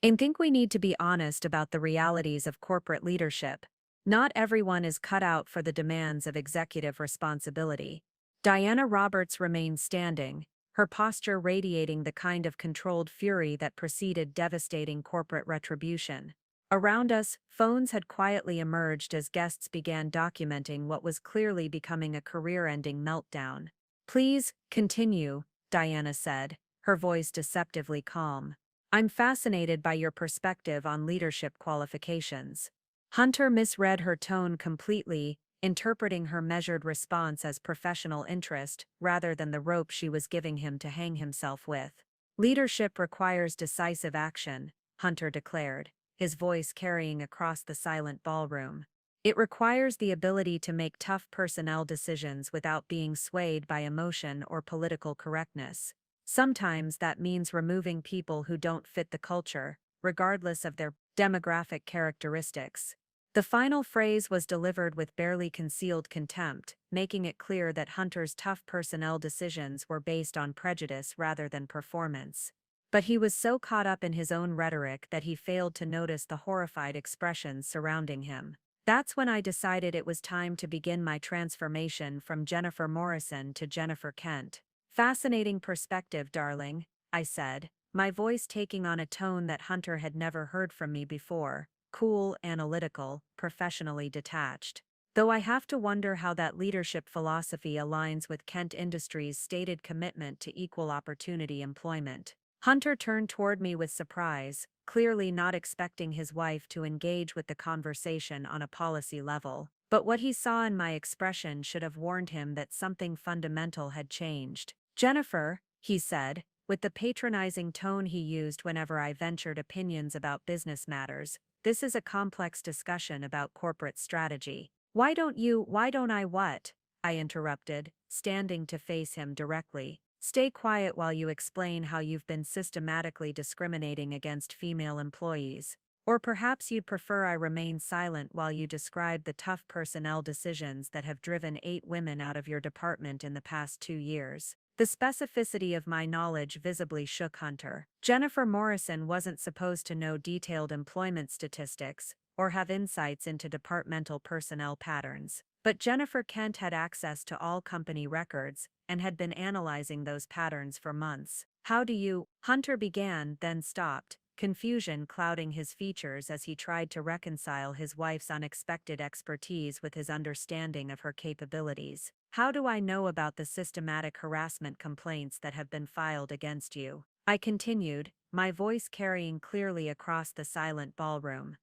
[SPEAKER 1] "I think we need to be honest about the realities of corporate leadership. Not everyone is cut out for the demands of executive responsibility." Diana Roberts remained standing, her posture radiating the kind of controlled fury that preceded devastating corporate retribution. Around us, phones had quietly emerged as guests began documenting what was clearly becoming a career-ending meltdown. "Please, continue," Diana said, her voice deceptively calm. "I'm fascinated by your perspective on leadership qualifications." Hunter misread her tone completely, interpreting her measured response as professional interest rather than the rope she was giving him to hang himself with. "Leadership requires decisive action," Hunter declared, his voice carrying across the silent ballroom. "It requires the ability to make tough personnel decisions without being swayed by emotion or political correctness. Sometimes that means removing people who don't fit the culture, regardless of their demographic characteristics." The final phrase was delivered with barely concealed contempt, making it clear that Hunter's tough personnel decisions were based on prejudice rather than performance. But he was so caught up in his own rhetoric that he failed to notice the horrified expressions surrounding him. "That's when I decided it was time to begin my transformation from Jennifer Morrison to Jennifer Kent." "Fascinating perspective, darling," I said, my voice taking on a tone that Hunter had never heard from me before. Cool, analytical, professionally detached. "Though I have to wonder how that leadership philosophy aligns with Kent Industries' stated commitment to equal opportunity employment." Hunter turned toward me with surprise, clearly not expecting his wife to engage with the conversation on a policy level. But what he saw in my expression should have warned him that something fundamental had changed. "Jennifer," he said, with the patronizing tone he used whenever I ventured opinions about business matters, "this is a complex discussion about corporate strategy." Why don't I what?" I interrupted, standing to face him directly. "Stay quiet while you explain how you've been systematically discriminating against female employees. Or perhaps you'd prefer I remain silent while you describe the tough personnel decisions that have driven 8 women out of your department in the past 2 years. The specificity of my knowledge visibly shook Hunter. Jennifer Morrison wasn't supposed to know detailed employment statistics or have insights into departmental personnel patterns. But Jennifer Kent had access to all company records and had been analyzing those patterns for months. "How do you—" Hunter began, then stopped, confusion clouding his features as he tried to reconcile his wife's unexpected expertise with his understanding of her capabilities. "How do I know about the systematic harassment complaints that have been filed against you?" I continued, my voice carrying clearly across the silent ballroom.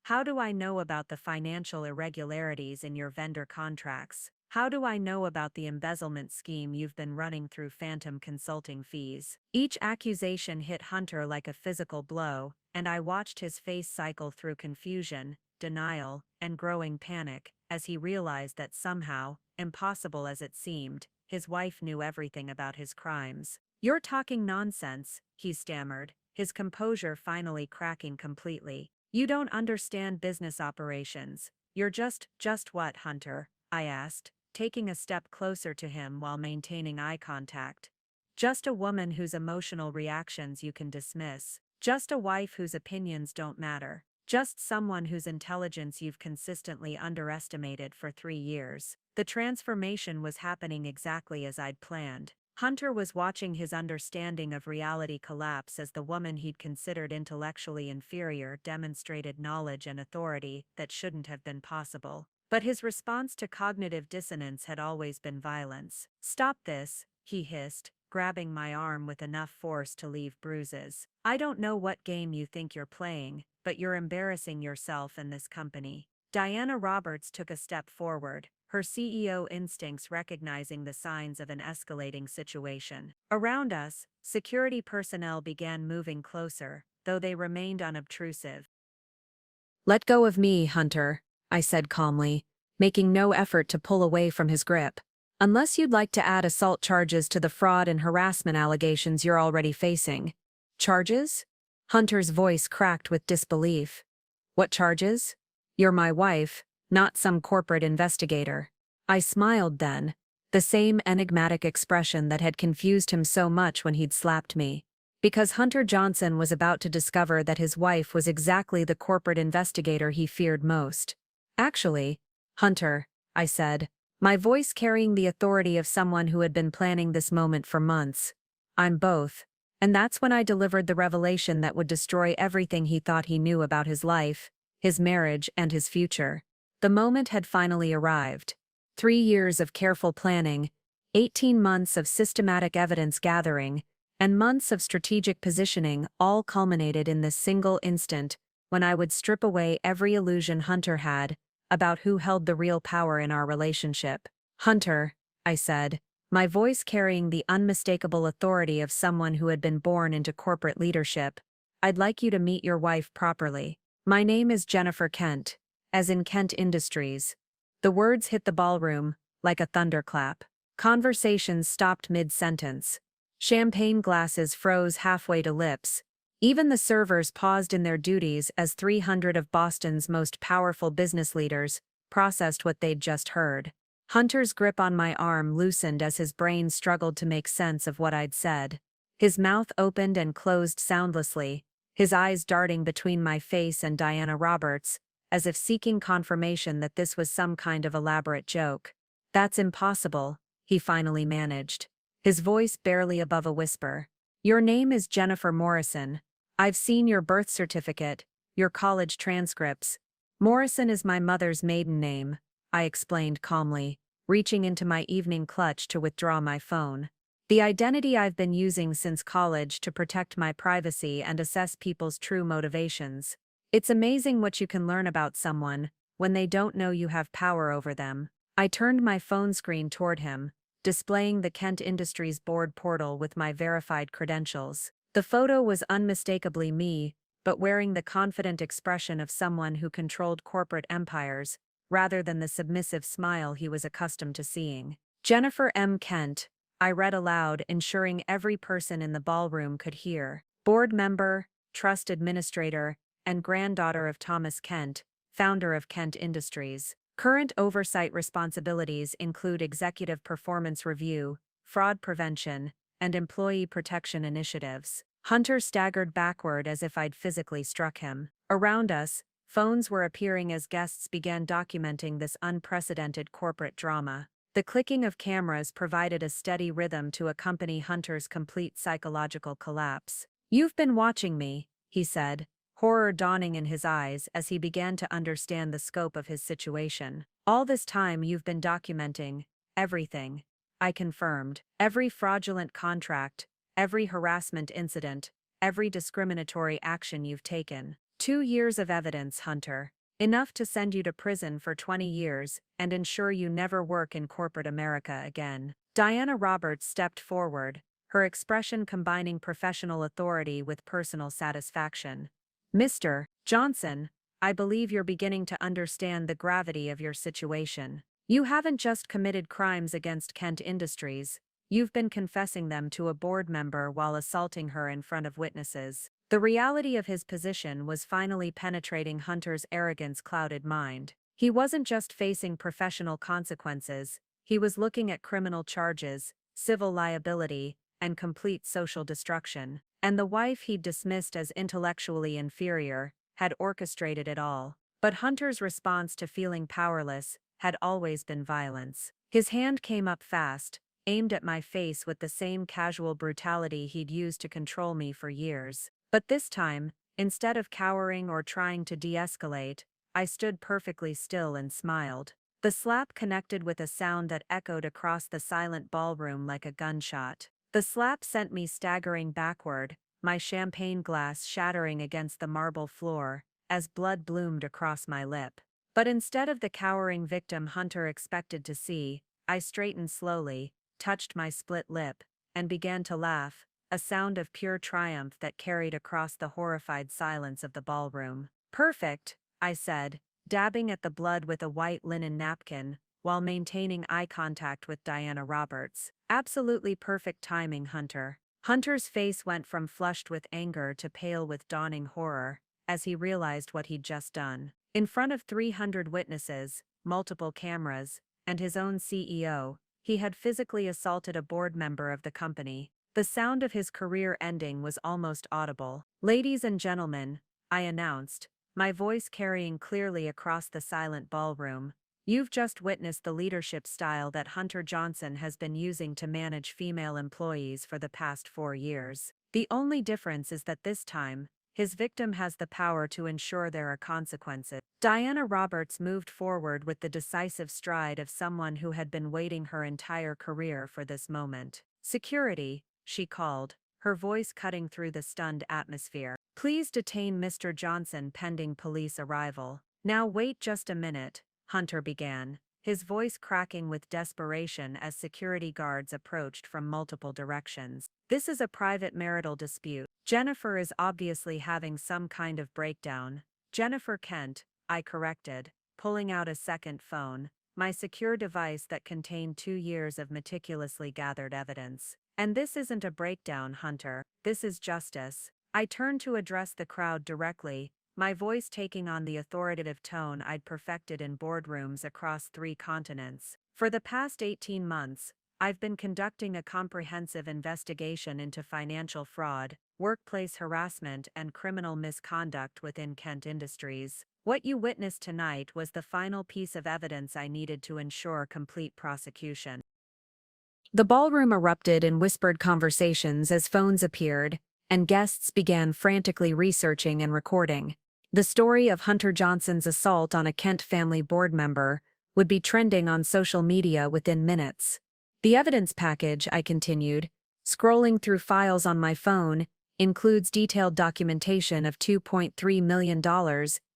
[SPEAKER 1] "How do I know about the financial irregularities in your vendor contracts? How do I know about the embezzlement scheme you've been running through phantom consulting fees?" Each accusation hit Hunter like a physical blow, and I watched his face cycle through confusion, denial, and growing panic, as he realized that somehow, impossible as it seemed, his wife knew everything about his crimes. "You're talking nonsense," he stammered, his composure finally cracking completely. "You don't understand business operations. You're just what, Hunter?" I asked, taking a step closer to him while maintaining eye contact. "Just a woman whose emotional reactions you can dismiss. Just a wife whose opinions don't matter. Just someone whose intelligence you've consistently underestimated for 3 years." The transformation was happening exactly as I'd planned. Hunter was watching his understanding of reality collapse as the woman he'd considered intellectually inferior demonstrated knowledge and authority that shouldn't have been possible. But his response to cognitive dissonance had always been violence. "Stop this," he hissed, grabbing my arm with enough force to leave bruises. "I don't know what game you think you're playing, but you're embarrassing yourself and this company." Diana Roberts took a step forward, her her CEO instincts recognizing the signs of an escalating situation. Around us, security personnel began moving closer, though they remained unobtrusive. "Let go of me, Hunter," I said calmly, making no effort to pull away from his grip. "Unless you'd like to add assault charges to the fraud and harassment allegations you're already facing." "Charges?" Hunter's voice cracked with disbelief. "What charges? You're my wife, not some corporate investigator." I smiled then, the same enigmatic expression that had confused him so much when he'd slapped me. Because Hunter Johnson was about to discover that his wife was exactly the corporate investigator he feared most. "Actually, Hunter," I said, my voice carrying the authority of someone who had been planning this moment for months, "I'm both." And that's when I delivered the revelation that would destroy everything he thought he knew about his life, his marriage, and his future. The moment had finally arrived. 3 years of careful planning, 18 months of systematic evidence gathering, and months of strategic positioning all culminated in this single instant when I would strip away every illusion Hunter had about who held the real power in our relationship. "Hunter," I said, my voice carrying the unmistakable authority of someone who had been born into corporate leadership, "I'd like you to meet your wife properly. My name is Jennifer Kent, as in Kent Industries." The words hit the ballroom like a thunderclap. Conversations stopped mid-sentence. Champagne glasses froze halfway to lips. Even the servers paused in their duties as 300 of Boston's most powerful business leaders processed what they'd just heard. Hunter's grip on my arm loosened as his brain struggled to make sense of what I'd said. His mouth opened and closed soundlessly, his eyes darting between my face and Diana Roberts, as if seeking confirmation that this was some kind of elaborate joke. "That's impossible," he finally managed, his voice barely above a whisper. "Your name is Jennifer Morrison. I've seen your birth certificate, your college transcripts. Morrison is my mother's maiden name," I explained calmly, reaching into my evening clutch to withdraw my phone. "The identity I've been using since college to protect my privacy and assess people's true motivations. It's amazing what you can learn about someone when they don't know you have power over them." I turned my phone screen toward him, displaying the Kent Industries board portal with my verified credentials. The photo was unmistakably me, but wearing the confident expression of someone who controlled corporate empires, rather than the submissive smile he was accustomed to seeing. "Jennifer M. Kent," I read aloud, ensuring every person in the ballroom could hear. "Board member, trust administrator, and granddaughter of Thomas Kent, founder of Kent Industries. Current oversight responsibilities include executive performance review, fraud prevention, and employee protection initiatives." Hunter staggered backward as if I'd physically struck him. Around us, phones were appearing as guests began documenting this unprecedented corporate drama. The clicking of cameras provided a steady rhythm to accompany Hunter's complete psychological collapse. "You've been watching me," he said, horror dawning in his eyes as he began to understand the scope of his situation. "All this time you've been documenting everything," I confirmed. "Every fraudulent contract, every harassment incident, every discriminatory action you've taken. 2 years of evidence, Hunter. Enough to send you to prison for 20 years and ensure you never work in corporate America again." Diana Roberts stepped forward, her expression combining professional authority with personal satisfaction. "Mr. Johnson, I believe you're beginning to understand the gravity of your situation. You haven't just committed crimes against Kent Industries, you've been confessing them to a board member while assaulting her in front of witnesses." The reality of his position was finally penetrating Hunter's arrogance-clouded mind. He wasn't just facing professional consequences, he was looking at criminal charges, civil liability, and complete social destruction. And the wife he'd dismissed as intellectually inferior had orchestrated it all. But Hunter's response to feeling powerless had always been violence. His hand came up fast, aimed at my face with the same casual brutality he'd used to control me for years. But this time, instead of cowering or trying to de-escalate, I stood perfectly still and smiled. The slap connected with a sound that echoed across the silent ballroom like a gunshot. The slap sent me staggering backward, my champagne glass shattering against the marble floor, as blood bloomed across my lip. But instead of the cowering victim Hunter expected to see, I straightened slowly, touched my split lip, and began to laugh, a sound of pure triumph that carried across the horrified silence of the ballroom. "Perfect," I said, dabbing at the blood with a white linen napkin, while maintaining eye contact with Diana Roberts. "Absolutely perfect timing, Hunter." Hunter's face went from flushed with anger to pale with dawning horror, as he realized what he'd just done. In front of 300 witnesses, multiple cameras, and his own CEO, he had physically assaulted a board member of the company. The sound of his career ending was almost audible. "Ladies and gentlemen," I announced, my voice carrying clearly across the silent ballroom, "you've just witnessed the leadership style that Hunter Johnson has been using to manage female employees for the past 4 years. The only difference is that this time, his victim has the power to ensure there are consequences." Diana Roberts moved forward with the decisive stride of someone who had been waiting her entire career for this moment. "Security," she called, her voice cutting through the stunned atmosphere. "Please detain Mr. Johnson pending police arrival." "Now wait just a minute," Hunter began, his voice cracking with desperation as security guards approached from multiple directions. "This is a private marital dispute. Jennifer is obviously having some kind of breakdown." "Jennifer Kent," I corrected, pulling out a second phone, my secure device that contained 2 years of meticulously gathered evidence. "And this isn't a breakdown, Hunter. This is justice." I turned to address the crowd directly, my voice taking on the authoritative tone I'd perfected in boardrooms across 3 continents. "For the past 18 months, I've been conducting a comprehensive investigation into financial fraud, workplace harassment, and criminal misconduct within Kent Industries. What you witnessed tonight was the final piece of evidence I needed to ensure complete prosecution." The ballroom erupted in whispered conversations as phones appeared, and guests began frantically researching and recording. The story of Hunter Johnson's assault on a Kent family board member would be trending on social media within minutes. "The evidence package," I continued, scrolling through files on my phone, "includes detailed documentation of $2.3 million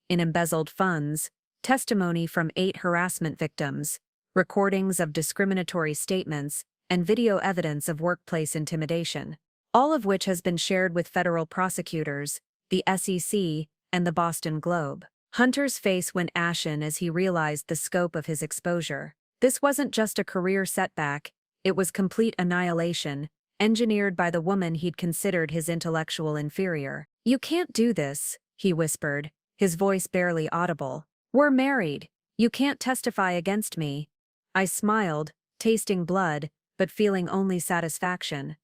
[SPEAKER 1] in embezzled funds, testimony from 8 harassment victims, recordings of discriminatory statements, and video evidence of workplace intimidation, all of which has been shared with federal prosecutors, the SEC, and the Boston Globe." Hunter's face went ashen as he realized the scope of his exposure. This wasn't just a career setback, it was complete annihilation, engineered by the woman he'd considered his intellectual inferior. "You can't do this," he whispered, his voice barely audible. "We're married. You can't testify against me." I smiled, tasting blood, but feeling only satisfaction.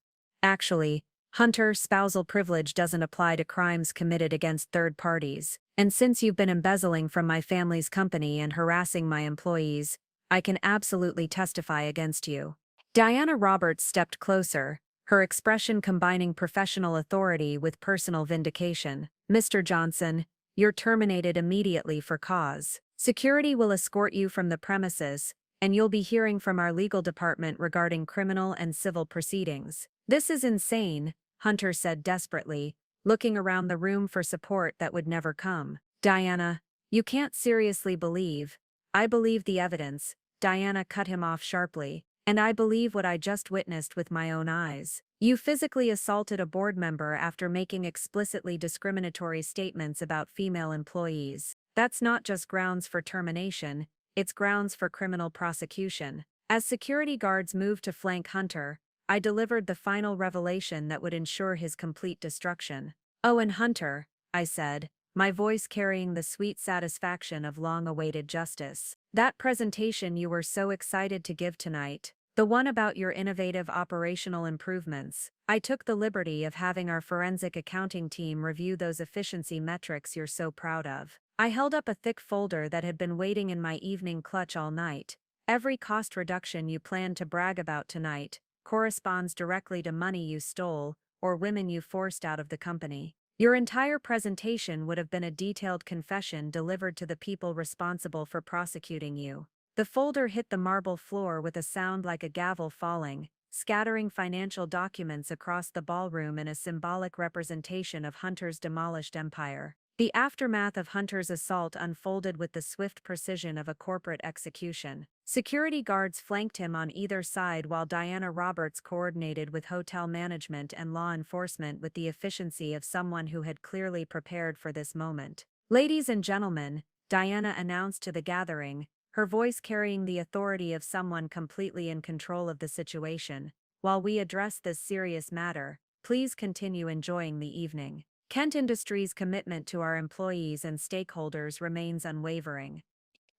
[SPEAKER 1] "Actually, Hunter, spousal privilege doesn't apply to crimes committed against third parties. And since you've been embezzling from my family's company and harassing my employees, I can absolutely testify against you." Diana Roberts stepped closer, her expression combining professional authority with personal vindication. "Mr. Johnson, you're terminated immediately for cause. Security will escort you from the premises, and you'll be hearing from our legal department regarding criminal and civil proceedings." "This is insane," Hunter said desperately, looking around the room for support that would never come. "Diana, you can't seriously believe." "I believe the evidence," Diana cut him off sharply, "and I believe what I just witnessed with my own eyes. You physically assaulted a board member after making explicitly discriminatory statements about female employees. That's not just grounds for termination, it's grounds for criminal prosecution." As security guards moved to flank Hunter, I delivered the final revelation that would ensure his complete destruction. "Oh, and Hunter," I said, my voice carrying the sweet satisfaction of long-awaited justice. "That presentation you were so excited to give tonight, the one about your innovative operational improvements, I took the liberty of having our forensic accounting team review those efficiency metrics you're so proud of." I held up a thick folder that had been waiting in my evening clutch all night. "Every cost reduction you plan to brag about tonight corresponds directly to money you stole or women you forced out of the company. Your entire presentation would have been a detailed confession delivered to the people responsible for prosecuting you." The folder hit the marble floor with a sound like a gavel falling, scattering financial documents across the ballroom in a symbolic representation of Hunter's demolished empire. The aftermath of Hunter's assault unfolded with the swift precision of a corporate execution. Security guards flanked him on either side while Diana Roberts coordinated with hotel management and law enforcement with the efficiency of someone who had clearly prepared for this moment. "Ladies and gentlemen," Diana announced to the gathering, her voice carrying the authority of someone completely in control of the situation. "While we address this serious matter, please continue enjoying the evening. Kent Industries' commitment to our employees and stakeholders remains unwavering."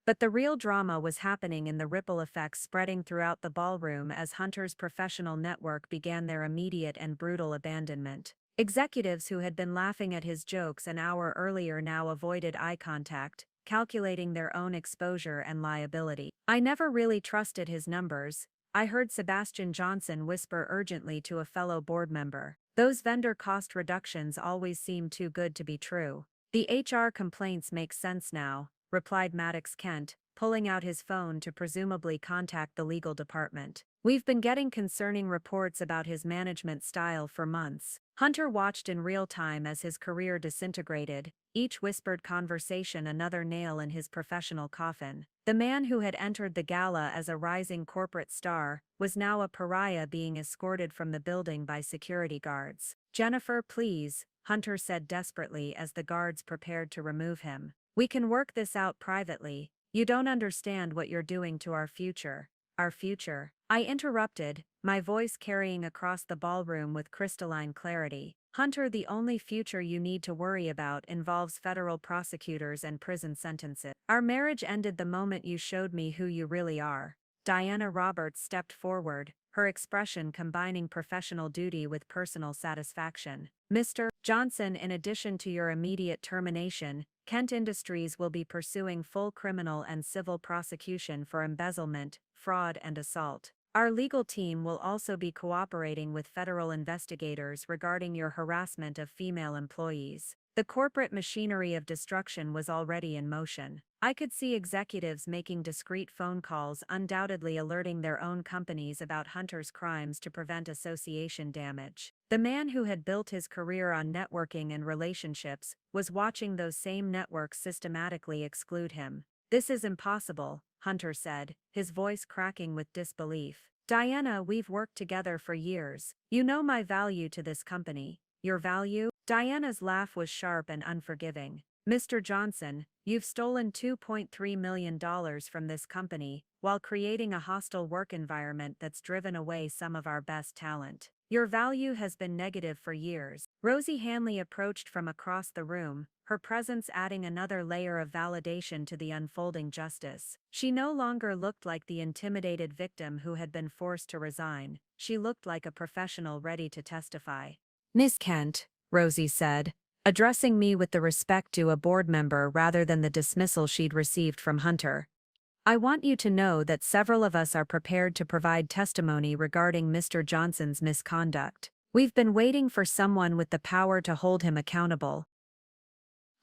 [SPEAKER 1] But the real drama was happening in the ripple effects spreading throughout the ballroom as Hunter's professional network began their immediate and brutal abandonment. Executives who had been laughing at his jokes an hour earlier now avoided eye contact, calculating their own exposure and liability. "I never really trusted his numbers," I heard Sebastian Johnson whisper urgently to a fellow board member. "Those vendor cost reductions always seem too good to be true." "The HR complaints make sense now," replied Maddox Kent, pulling out his phone to presumably contact the legal department. "We've been getting concerning reports about his management style for months." Hunter watched in real time as his career disintegrated, each whispered conversation another nail in his professional coffin. The man who had entered the gala as a rising corporate star was now a pariah being escorted from the building by security guards. "Jennifer, please," Hunter said desperately as the guards prepared to remove him. "We can work this out privately. You don't understand what you're doing to our future." "Our future?" I interrupted, my voice carrying across the ballroom with crystalline clarity. "Hunter, the only future you need to worry about involves federal prosecutors and prison sentences. Our marriage ended the moment you showed me who you really are." Diana Roberts stepped forward, her expression combining professional duty with personal satisfaction. "Mr. Johnson, in addition to your immediate termination, Kent Industries will be pursuing full criminal and civil prosecution for embezzlement, fraud, and assault. Our legal team will also be cooperating with federal investigators regarding your harassment of female employees." The corporate machinery of destruction was already in motion. I could see executives making discreet phone calls, undoubtedly alerting their own companies about Hunter's crimes to prevent association damage. The man who had built his career on networking and relationships was watching those same networks systematically exclude him. "This is impossible," Hunter said, his voice cracking with disbelief. "Diana, we've worked together for years. You know my value to this company." "Your value?" Diana's laugh was sharp and unforgiving. "Mr. Johnson, you've stolen $2.3 million from this company, while creating a hostile work environment that's driven away some of our best talent. Your value has been negative for years." Rosie Hanley approached from across the room, her presence adding another layer of validation to the unfolding justice. She no longer looked like the intimidated victim who had been forced to resign. She looked like a professional ready to testify. "Miss Kent," Rosie said, addressing me with the respect due a board member rather than the dismissal she'd received from Hunter, "I want you to know that several of us are prepared to provide testimony regarding Mr. Johnson's misconduct. We've been waiting for someone with the power to hold him accountable."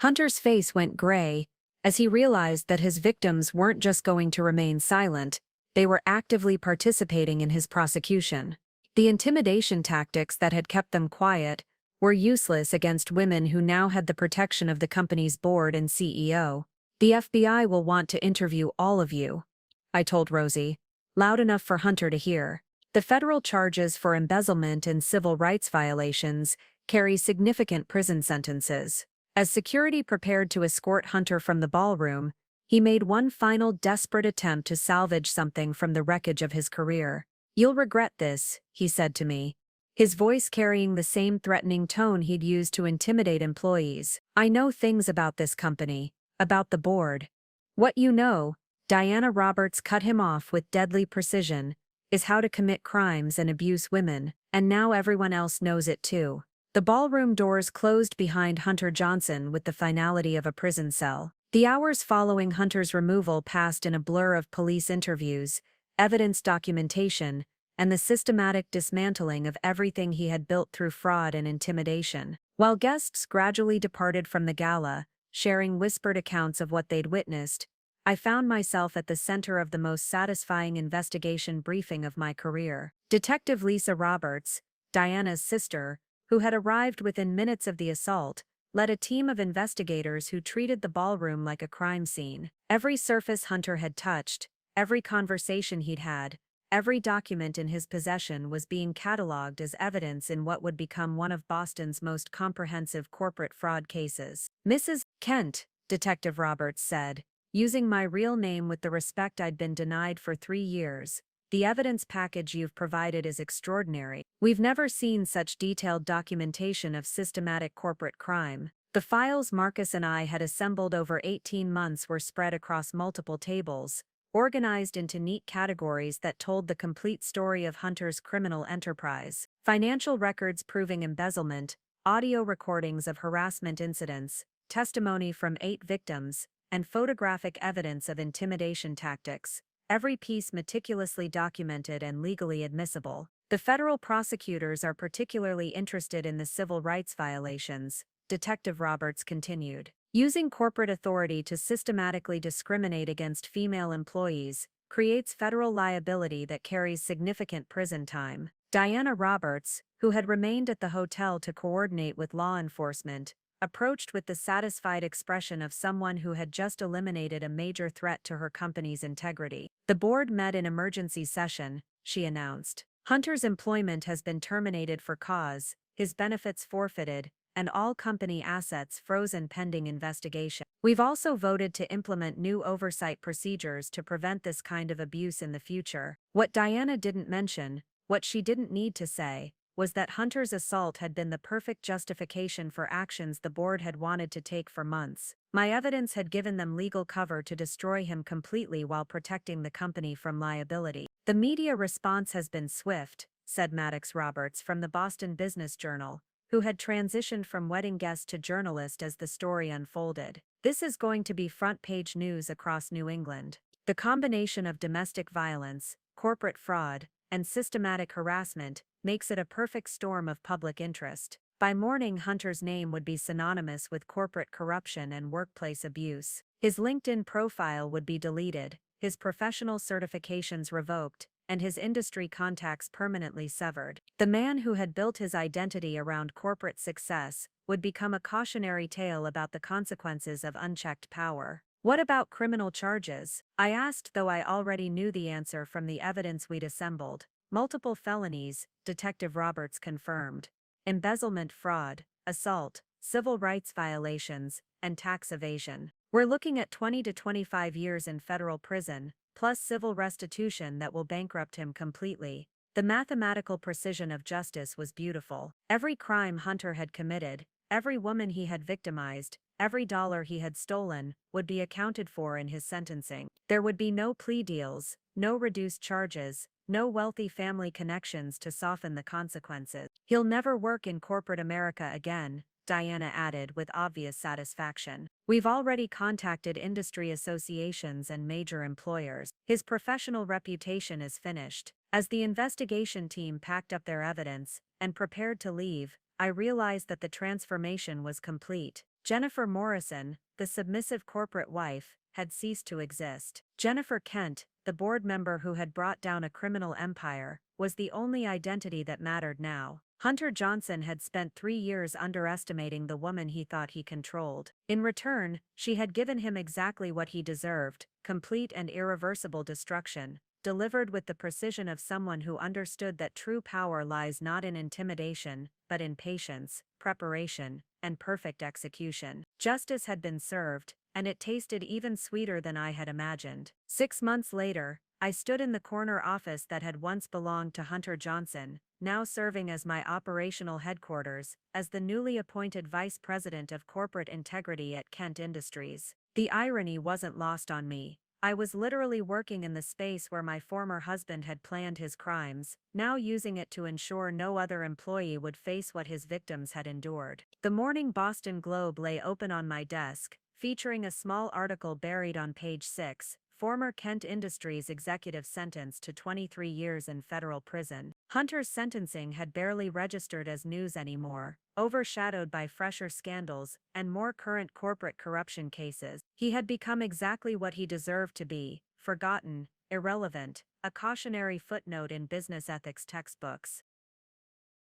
[SPEAKER 1] Hunter's face went gray as he realized that his victims weren't just going to remain silent, they were actively participating in his prosecution. The intimidation tactics that had kept them quiet were useless against women who now had the protection of the company's board and CEO. "The FBI will want to interview all of you," I told Rosie, loud enough for Hunter to hear. "The federal charges for embezzlement and civil rights violations carry significant prison sentences." As security prepared to escort Hunter from the ballroom, he made one final desperate attempt to salvage something from the wreckage of his career. "You'll regret this," he said to me, his voice carrying the same threatening tone he'd used to intimidate employees. "I know things about this company, about the board." "What you know," Diana Roberts cut him off with deadly precision, "is how to commit crimes and abuse women, and now everyone else knows it too." The ballroom doors closed behind Hunter Johnson with the finality of a prison cell. The hours following Hunter's removal passed in a blur of police interviews, evidence documentation, and the systematic dismantling of everything he had built through fraud and intimidation. While guests gradually departed from the gala, sharing whispered accounts of what they'd witnessed, I found myself at the center of the most satisfying investigation briefing of my career. Detective Lisa Roberts, Diana's sister, who had arrived within minutes of the assault, led a team of investigators who treated the ballroom like a crime scene. Every surface Hunter had touched, every conversation he'd had, every document in his possession was being cataloged as evidence in what would become one of Boston's most comprehensive corporate fraud cases. "Mrs. Kent," Detective Roberts said, using my real name with the respect I'd been denied for 3 years, "the evidence package you've provided is extraordinary. We've never seen such detailed documentation of systematic corporate crime." The files Marcus and I had assembled over 18 months were spread across multiple tables, organized into neat categories that told the complete story of Hunter's criminal enterprise. Financial records proving embezzlement, audio recordings of harassment incidents, testimony from 8 victims, and photographic evidence of intimidation tactics, every piece meticulously documented and legally admissible. The federal prosecutors are particularly interested in the civil rights violations, Detective Roberts continued. Using corporate authority to systematically discriminate against female employees creates federal liability that carries significant prison time. Diana Roberts, who had remained at the hotel to coordinate with law enforcement, approached with the satisfied expression of someone who had just eliminated a major threat to her company's integrity. "The board met in emergency session," she announced. "Hunter's employment has been terminated for cause, his benefits forfeited, and all company assets frozen pending investigation. We've also voted to implement new oversight procedures to prevent this kind of abuse in the future." What Diana didn't mention, what she didn't need to say, was that Hunter's assault had been the perfect justification for actions the board had wanted to take for months. My evidence had given them legal cover to destroy him completely while protecting the company from liability. "The media response has been swift," said Maddox Roberts from the Boston Business Journal, who had transitioned from wedding guest to journalist as the story unfolded. "This is going to be front-page news across New England. The combination of domestic violence, corporate fraud, and systematic harassment makes it a perfect storm of public interest." By morning, Hunter's name would be synonymous with corporate corruption and workplace abuse. His LinkedIn profile would be deleted, his professional certifications revoked, and his industry contacts permanently severed. The man who had built his identity around corporate success would become a cautionary tale about the consequences of unchecked power. "What about criminal charges?" I asked, though I already knew the answer from the evidence we'd assembled. "Multiple felonies," Detective Roberts confirmed. "Embezzlement, fraud, assault, civil rights violations, and tax evasion. We're looking at 20 to 25 years in federal prison, plus civil restitution that will bankrupt him completely." The mathematical precision of justice was beautiful. Every crime Hunter had committed, every woman he had victimized, every dollar he had stolen, would be accounted for in his sentencing. There would be no plea deals, no reduced charges, no wealthy family connections to soften the consequences. "He'll never work in corporate America again," Diana added with obvious satisfaction. "We've already contacted industry associations and major employers. His professional reputation is finished." As the investigation team packed up their evidence and prepared to leave, I realized that the transformation was complete. Jennifer Morrison, the submissive corporate wife, had ceased to exist. Jennifer Kent, the board member who had brought down a criminal empire, was the only identity that mattered now. Hunter Johnson had spent 3 years underestimating the woman he thought he controlled. In return, she had given him exactly what he deserved: complete and irreversible destruction, delivered with the precision of someone who understood that true power lies not in intimidation, but in patience, preparation, and perfect execution. Justice had been served, and it tasted even sweeter than I had imagined. 6 months later, I stood in the corner office that had once belonged to Hunter Johnson, now serving as my operational headquarters, as the newly appointed Vice President of Corporate Integrity at Kent Industries. The irony wasn't lost on me. I was literally working in the space where my former husband had planned his crimes, now using it to ensure no other employee would face what his victims had endured. The morning Boston Globe lay open on my desk, featuring a small article buried on page 6, "Former Kent Industries executive sentenced to 23 years in federal prison." Hunter's sentencing had barely registered as news anymore, overshadowed by fresher scandals and more current corporate corruption cases. He had become exactly what he deserved to be: forgotten, irrelevant, a cautionary footnote in business ethics textbooks.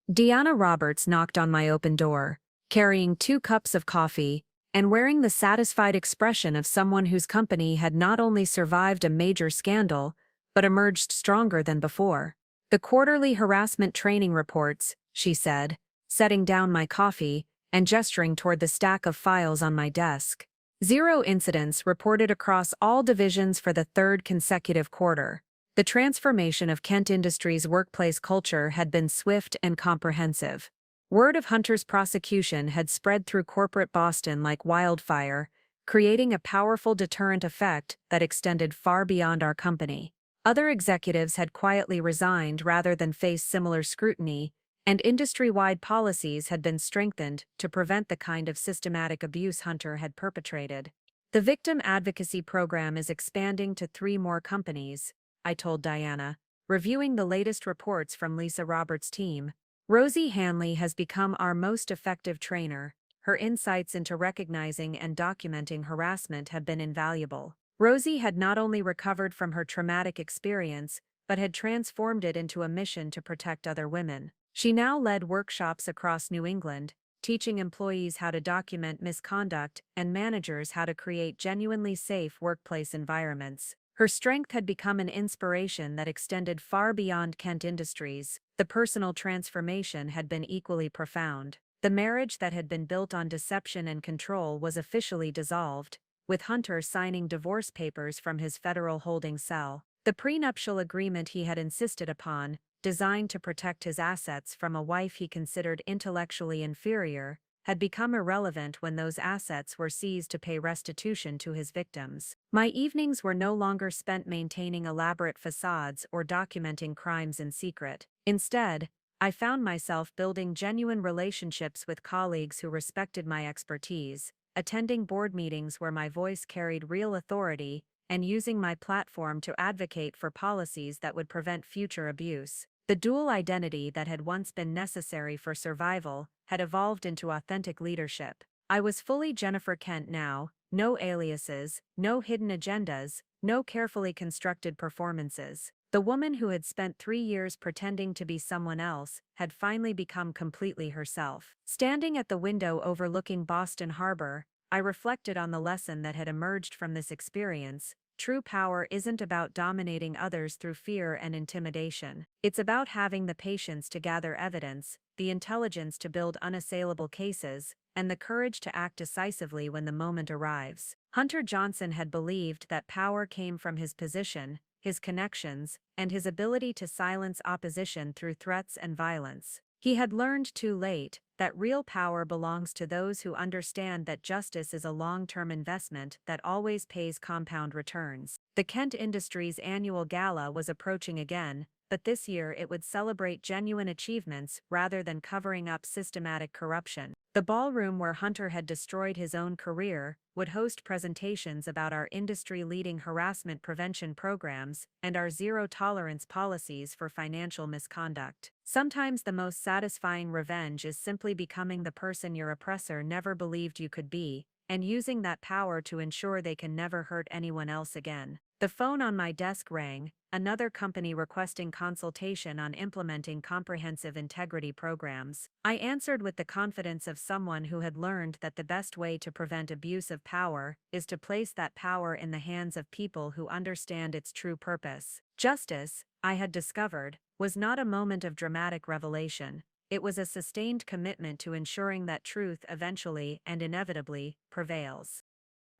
[SPEAKER 1] Deanna Roberts knocked on my open door. carrying 2 cups of coffee, and wearing the satisfied expression of someone whose company had not only survived a major scandal, but emerged stronger than before. "The quarterly harassment training reports," she said, setting down my coffee and gesturing toward the stack of files on my desk. "0 incidents reported across all divisions for the 3rd consecutive quarter." The transformation of Kent Industries' workplace culture had been swift and comprehensive. Word of Hunter's prosecution had spread through corporate Boston like wildfire, creating a powerful deterrent effect that extended far beyond our company. Other executives had quietly resigned rather than face similar scrutiny, and industry-wide policies had been strengthened to prevent the kind of systematic abuse Hunter had perpetrated. "The victim advocacy program is expanding to 3 more companies," I told Diana, reviewing the latest reports from Lisa Roberts' team. "Rosie Hanley has become our most effective trainer. Her insights into recognizing and documenting harassment have been invaluable." Rosie had not only recovered from her traumatic experience, but had transformed it into a mission to protect other women. She now led workshops across New England, teaching employees how to document misconduct and managers how to create genuinely safe workplace environments. Her strength had become an inspiration that extended far beyond Kent Industries. The personal transformation had been equally profound. The marriage that had been built on deception and control was officially dissolved, with Hunter signing divorce papers from his federal holding cell. The prenuptial agreement he had insisted upon, designed to protect his assets from a wife he considered intellectually inferior, had become irrelevant when those assets were seized to pay restitution to his victims. My evenings were no longer spent maintaining elaborate facades or documenting crimes in secret. Instead, I found myself building genuine relationships with colleagues who respected my expertise, attending board meetings where my voice carried real authority, and using my platform to advocate for policies that would prevent future abuse. The dual identity that had once been necessary for survival had evolved into authentic leadership. I was fully Jennifer Kent now, no aliases, no hidden agendas, no carefully constructed performances. The woman who had spent 3 years pretending to be someone else had finally become completely herself. Standing at the window overlooking Boston Harbor, I reflected on the lesson that had emerged from this experience. True power isn't about dominating others through fear and intimidation. It's about having the patience to gather evidence, the intelligence to build unassailable cases, and the courage to act decisively when the moment arrives. Hunter Johnson had believed that power came from his position, his connections, and his ability to silence opposition through threats and violence. He had learned too late that real power belongs to those who understand that justice is a long-term investment that always pays compound returns. The Kent Industries annual gala was approaching again, but this year it would celebrate genuine achievements rather than covering up systematic corruption. The ballroom where Hunter had destroyed his own career would host presentations about our industry-leading harassment prevention programs and our zero-tolerance policies for financial misconduct. Sometimes the most satisfying revenge is simply becoming the person your oppressor never believed you could be, and using that power to ensure they can never hurt anyone else again. The phone on my desk rang, another company requesting consultation on implementing comprehensive integrity programs. I answered with the confidence of someone who had learned that the best way to prevent abuse of power is to place that power in the hands of people who understand its true purpose. Justice, I had discovered, was not a moment of dramatic revelation. It was a sustained commitment to ensuring that truth eventually and inevitably prevails.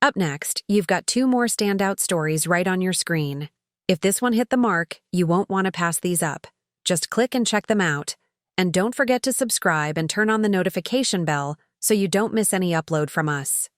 [SPEAKER 1] Up next, you've got 2 more standout stories right on your screen. If this one hit the mark, you won't want to pass these up. Just click and check them out. And don't forget to subscribe and turn on the notification bell so you don't miss any upload from us.